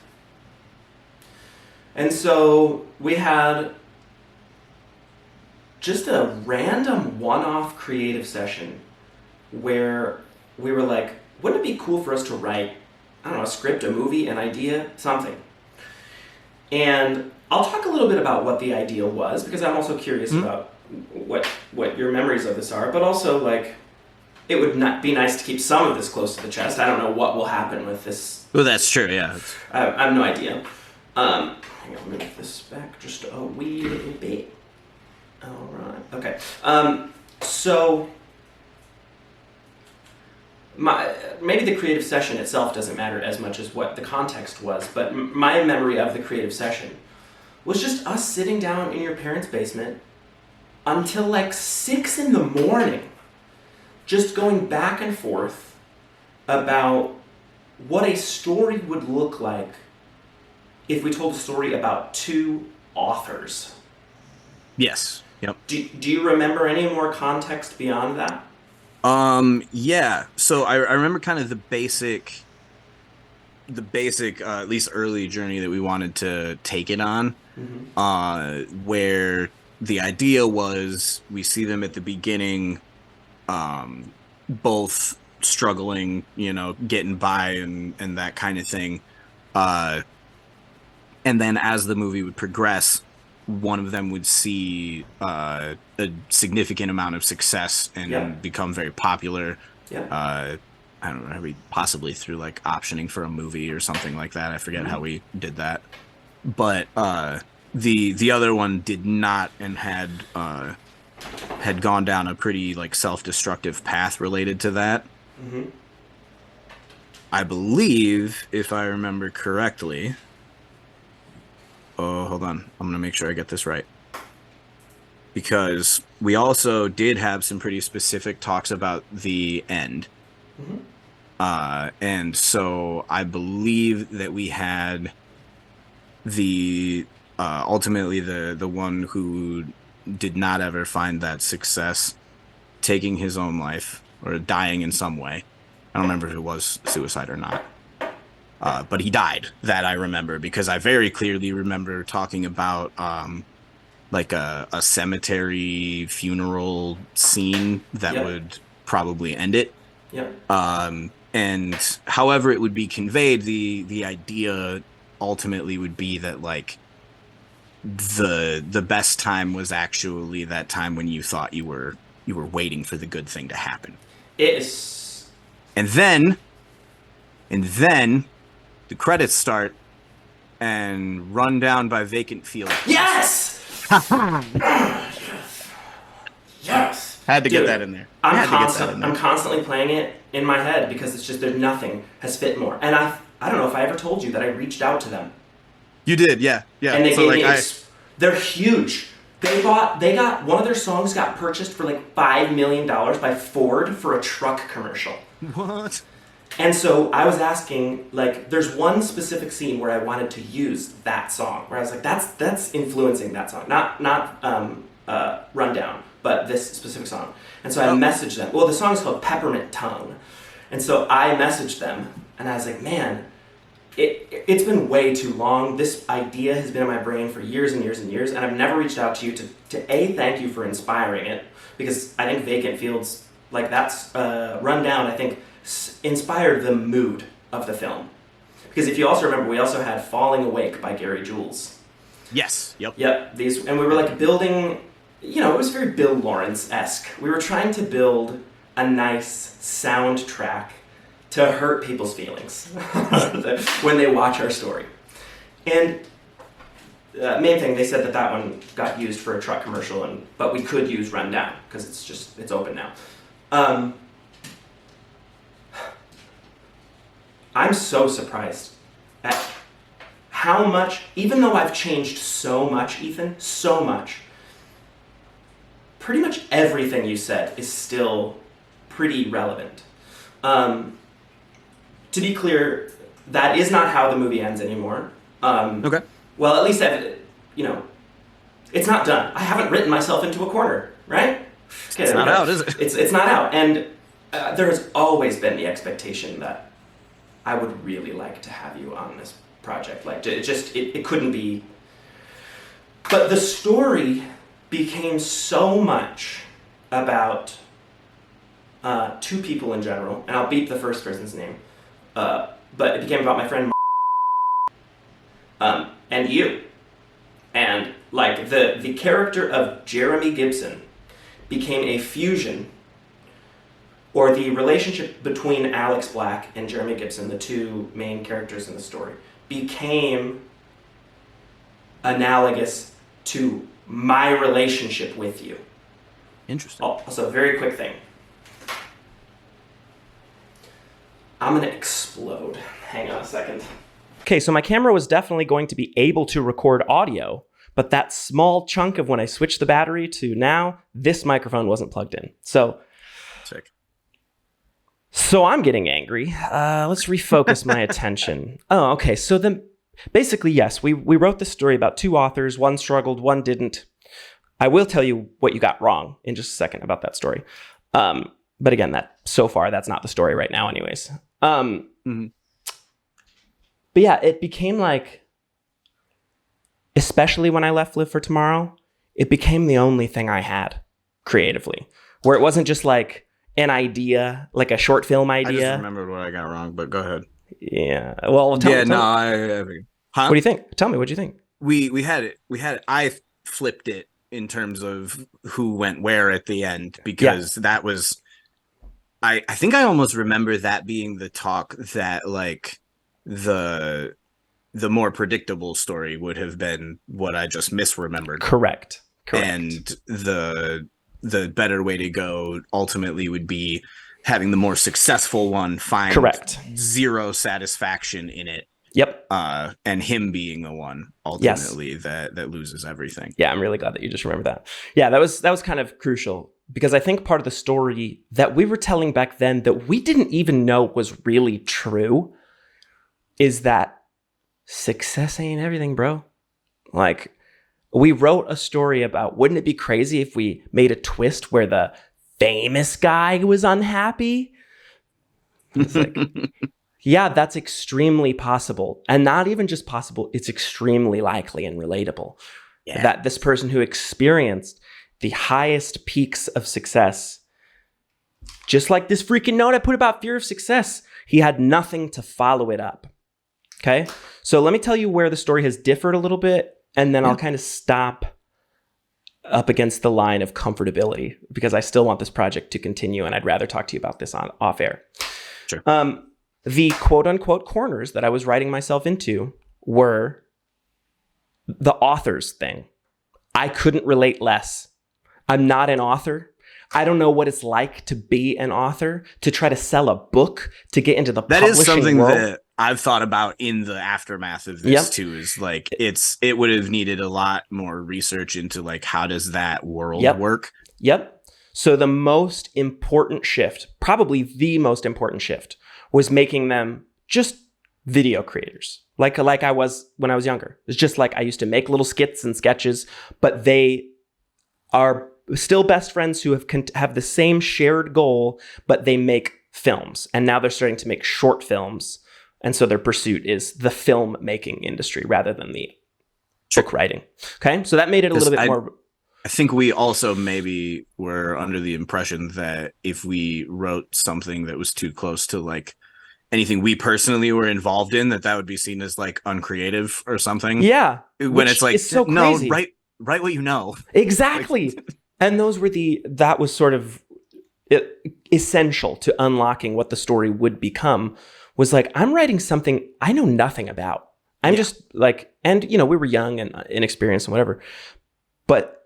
And so we had just a random one-off creative session where we were like, wouldn't it be cool for us to write, I don't know, a script, a movie, an idea, something? And I'll talk a little bit about what the idea was, because I'm also curious about what your memories of this are, but also, like, it would not be nice to keep some of this close to the chest. I don't know what will happen with this. Well, that's true, yeah. I have no idea. Hang on, move this back just a wee little bit. All right, okay. So, maybe the creative session itself doesn't matter as much as what the context was, but my memory of the creative session was just us sitting down in your parents' basement until like 6 a.m, just going back and forth about what a story would look like if we told a story about two authors. Yes. Yep. Do you remember any more context beyond that? Yeah. So I remember kind of the basic, at least early journey that we wanted to take it on, where the idea was we see them at the beginning, both struggling, getting by and that kind of thing. And then as the movie would progress, one of them would see a significant amount of success and become very popular. Yeah. I don't know, possibly through like optioning for a movie or something like that. I forget how we did that. but the other one did not, and had gone down a pretty like self-destructive path related to that. Mm-hmm. I believe, if I remember correctly. Oh, hold on. I'm gonna make sure I get this right. Because we also did have some pretty specific talks about the end. Mm-hmm. And so I believe that we had the ultimately the one who did not ever find that success taking his own life or dying in some way. I don't remember if it was suicide or not. But he died. That I remember because I very clearly remember talking about like a cemetery funeral scene that Yep. would probably end it. Yep. And however it would be conveyed, the idea ultimately would be that like the best time was actually that time when you thought you were waiting for the good thing to happen. It is. And then the credits start and Run Down by Vacant Field. Yes. Yes. Had to Dude, get that in there. Had to get that in there. I'm constantly playing it in my head because it's just there's nothing has fit more. And I don't know if I ever told you that I reached out to them. You did, yeah, yeah. And they So gave like me they're huge. They got one of their songs got purchased for like $5 million by Ford for a truck commercial. what? And so I was asking, like, there's one specific scene where I wanted to use that song, where I was like, that's influencing that song, not Rundown, but this specific song. And so I messaged them. Well, the song is called Peppermint Tongue, and so I messaged them, and I was like, man, it's been way too long. This idea has been in my brain for years and years and years, and I've never reached out to you to A, thank you for inspiring it, because I think Vacant Fields, like that's Rundown, I think inspired the mood of the film. Because if you also remember, we also had Falling Awake by Gary Jules. Yes. Yep. Yep. And we were like building, it was very Bill Lawrence-esque. We were trying to build a nice soundtrack to hurt people's feelings when they watch our story. And main thing, they said that one got used for a truck commercial, but we could use Rundown because it's open now. I'm so surprised at how much, even though I've changed so much, Ethan, so much, pretty much everything you said is still pretty relevant. To be clear, that is not how the movie ends anymore. Okay. Well, at least it's not done. I haven't written myself into a corner, right? Okay, It's not out, is it? It's not out, and there has always been the expectation that I would really like to have you on this project. Like, it couldn't be. But the story became so much about two people in general, and I'll beep the first person's name. But it became about my friend and you. And like the character of Jeremy Gibson became a fusion, or the relationship between Alex Black and Jeremy Gibson, the two main characters in the story, became analogous to my relationship with you. Interesting. Also, a very quick thing. I'm gonna explode. Hang on a second. Okay, so my camera was definitely going to be able to record audio, but that small chunk of when I switched the battery to now, this microphone wasn't plugged in. So I'm getting angry. Let's refocus my attention. Oh, okay. So then, basically, yes, we wrote this story about two authors. One struggled, one didn't. I will tell you what you got wrong in just a second about that story. But again, that's not the story right now anyways. Mm-hmm. But yeah, it became like, especially when I left Live for Tomorrow, it became the only thing I had creatively, where it wasn't just like an idea, like a short film idea. I just remembered what I got wrong, but go ahead. Yeah. Well, tell me. Huh? What do you think? Tell me, what do you think? We had it. I flipped it in terms of who went where at the end, because that was, I think I almost remember that being the talk that like the the more predictable story would have been what I just misremembered. Correct. And the better way to go ultimately would be having the more successful one find zero satisfaction in it. Yep. And him being the one ultimately that loses everything. Yeah, I'm really glad that you just remembered that. Yeah, that was kind of crucial, because I think part of the story that we were telling back then that we didn't even know was really true is that success ain't everything, bro. Like, we wrote a story about, wouldn't it be crazy if we made a twist where the famous guy was unhappy? It's like, yeah, that's extremely possible. And not even just possible, it's extremely likely and relatable. Yeah. That this person who experienced the highest peaks of success, just like this freaking note I put about fear of success, he had nothing to follow it up. Okay? So let me tell you where the story has differed a little bit, and then I'll kind of stop up against the line of comfortability, because I still want this project to continue, and I'd rather talk to you about this off air. Sure. The quote-unquote corners that I was writing myself into were the author's thing. I couldn't relate less. I'm not an author. I don't know what it's like to be an author, to try to sell a book, to get into the publishing world. That is something that I've thought about in the aftermath of this too, is like, it would have needed a lot more research into like, how does that world work? Yep. So the most important shift, probably the most important shift, was making them just video creators. Like I was when I was younger. It's just like I used to make little skits and sketches, but they are still best friends who have the same shared goal, but they make films. And now they're starting to make short films. And so their pursuit is the film making industry rather than the book writing. Okay. So that made it a little bit more. I think we also maybe were under the impression that if we wrote something that was too close to like anything we personally were involved in, that would be seen as like uncreative or something. Yeah. When it's like, so no, write what you know. Exactly. And that was sort of essential to unlocking what the story would become, was like, I'm writing something I know nothing about. I'm just like, and we were young and inexperienced and whatever, but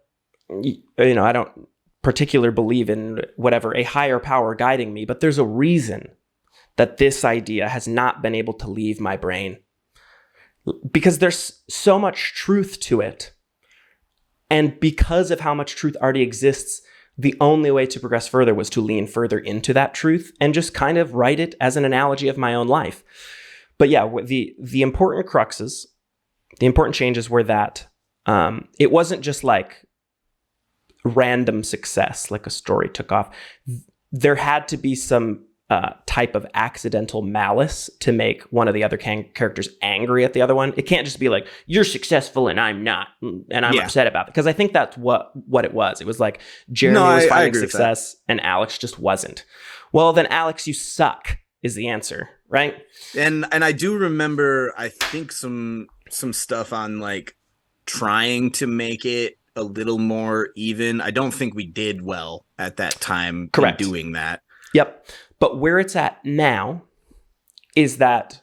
I don't particularly believe in whatever, a higher power guiding me, but there's a reason that this idea has not been able to leave my brain, because there's so much truth to it. And because of how much truth already exists, the only way to progress further was to lean further into that truth and just kind of write it as an analogy of my own life. But yeah, the important cruxes, the important changes were that it wasn't just like random success, like a story took off. There had to be some type of accidental malice to make one of the other characters angry at the other one. It can't just be like, you're successful and I'm not, and I'm upset about it. Because I think that's what it was. It was like Jeremy was finding success and Alex just wasn't. Well, then Alex, you suck is the answer, right? And I do remember, I think some stuff on like trying to make it a little more even. I don't think we did well at that time. Correct. In doing that. Yep. But where it's at now is that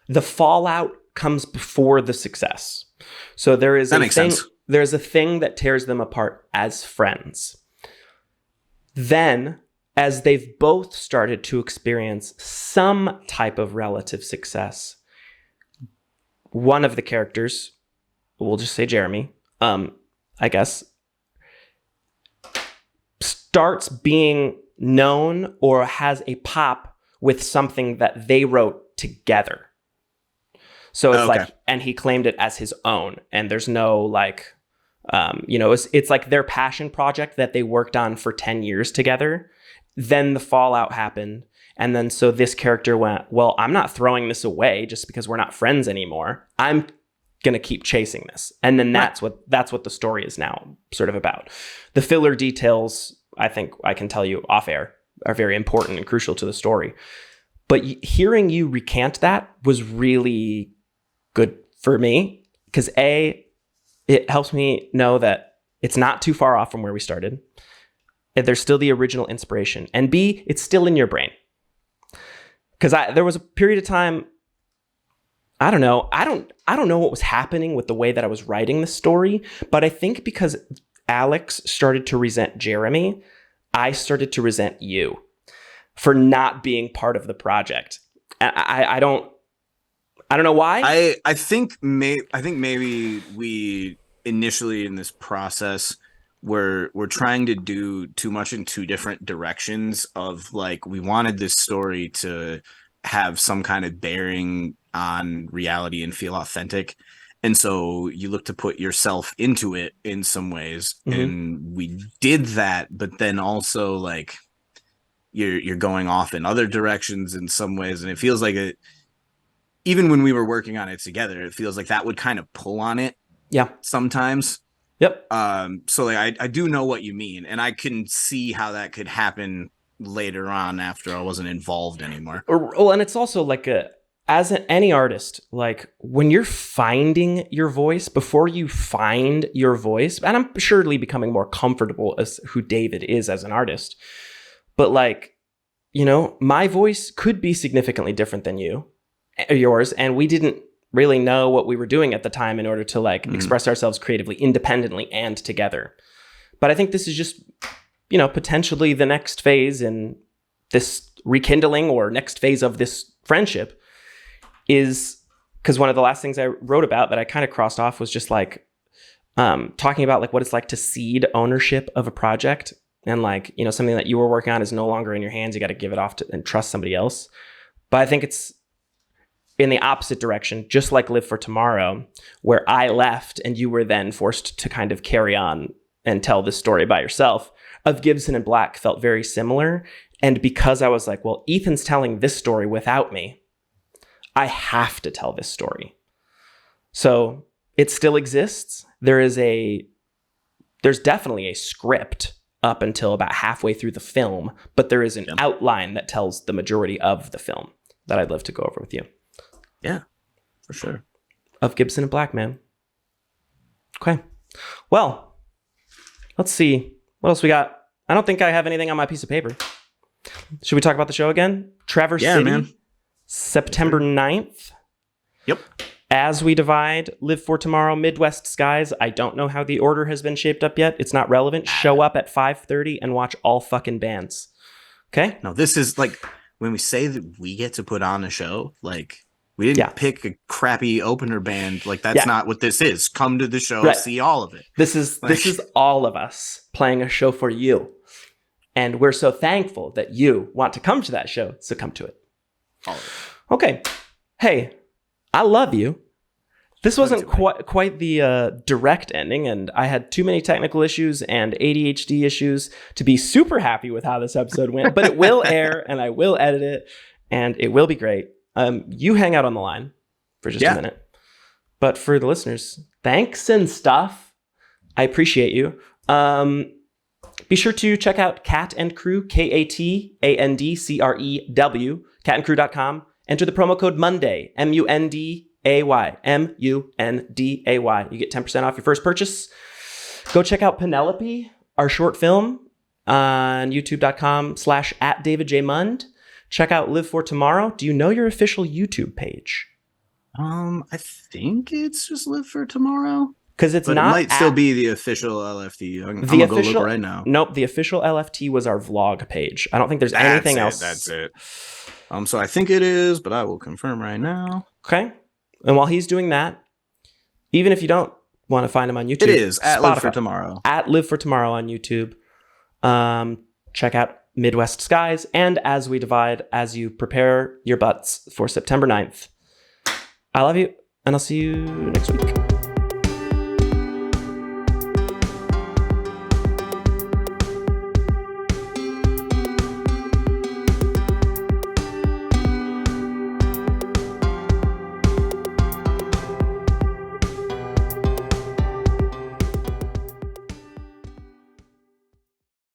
the fallout comes before the success. So there's a thing that tears them apart as friends. Then, as they've both started to experience some type of relative success, one of the characters, we'll just say Jeremy, I guess, starts being known or has a pop with something that they wrote together. So it's like, and he claimed it as his own, and there's no like, it's like their passion project that they worked on for 10 years together. Then the fallout happened. And then so this character went, well, I'm not throwing this away just because we're not friends anymore. I'm going to keep chasing this. And then that's what the story is now sort of about. The filler details, I think I can tell you off air, are very important and crucial to the story. But hearing you recant that was really good for me, because A, it helps me know that it's not too far off from where we started. There's still the original inspiration. And B, it's still in your brain. Because there was a period of time I don't know. I don't know what was happening with the way that I was writing the story, but I think because Alex started to resent Jeremy, I started to resent you for not being part of the project. I don't know why. I think maybe we initially in this process we're trying to do too much in two different directions of like we wanted this story to have some kind of bearing on reality and feel authentic. And so you look to put yourself into it in some ways. Mm-hmm. And we did that, but then also like you're going off in other directions in some ways. And it feels like even when we were working on it together, it feels like that would kind of pull on it. Yeah. Sometimes. Yep. So like I do know what you mean, and I can see how that could happen later on after I wasn't involved anymore. Well, and it's also like any artist, like when you're finding your voice, before you find your voice, and I'm surely becoming more comfortable as who David is as an artist, but like, you know, my voice could be significantly different than yours, and we didn't really know what we were doing at the time in order to like express ourselves creatively, independently and together. But I think this is just, you know, potentially the next phase in this rekindling or next phase of this friendship is because one of the last things I wrote about that I kind of crossed off was just like talking about like what it's like to cede ownership of a project, and like, you know, something that you were working on is no longer in your hands. You got to give it off to and trust somebody else. But I think it's in the opposite direction, just like Live for Tomorrow, where I left and you were then forced to kind of carry on and tell this story by yourself. Of Gibson and Black felt very similar. And because I was like, well, Ethan's telling this story without me, I have to tell this story. So it still exists. There's definitely a script up until about halfway through the film, but there is an outline that tells the majority of the film that I'd love to go over with you. Yeah, for sure. Of Gibson and Black, man. Okay. Well, let's see. What else we got? I don't think I have anything on my piece of paper. Should we talk about the show again? Traverse City, man. September 9th. Yep. As We Divide, Live for Tomorrow, Midwest Skies. I don't know how the order has been shaped up yet. It's not relevant. Show up at 5:30 and watch all fucking bands. Okay? No, this is like when we say that we get to put on a show, like we didn't pick a crappy opener band. Like that's not what this is. Come to the show, see all of it. This is all of us playing a show for you. And we're so thankful that you want to come to that show. So come to it. All of it. Okay. Hey, I love you. This wasn't quite the direct ending, and I had too many technical issues and ADHD issues to be super happy with how this episode went, but it will air, and I will edit it, and it will be great. You hang out on the line for just a minute. But for the listeners, thanks and stuff. I appreciate you. Be sure to check out Cat and Crew, KATANDCREW, catandcrew.com. Enter the promo code Monday, MUNDAY, MUNDAY. You get 10% off your first purchase. Go check out Penelope, our short film, on youtube.com/@DavidJMund. Check out Live for Tomorrow. Do you know your official YouTube page? I think it's just Live for Tomorrow. Because it might still be the official LFT. I'm gonna go look right now. Nope, the official LFT was our vlog page. I don't think there's anything else. That's it. So I think it is, but I will confirm right now. Okay. And while he's doing that, even if you don't want to find him on YouTube, it is at Spotify, Live for Tomorrow. At Live for Tomorrow on YouTube. Check out Midwest Skies and As We Divide as you prepare your butts for September 9th. I love you, and I'll see you next week.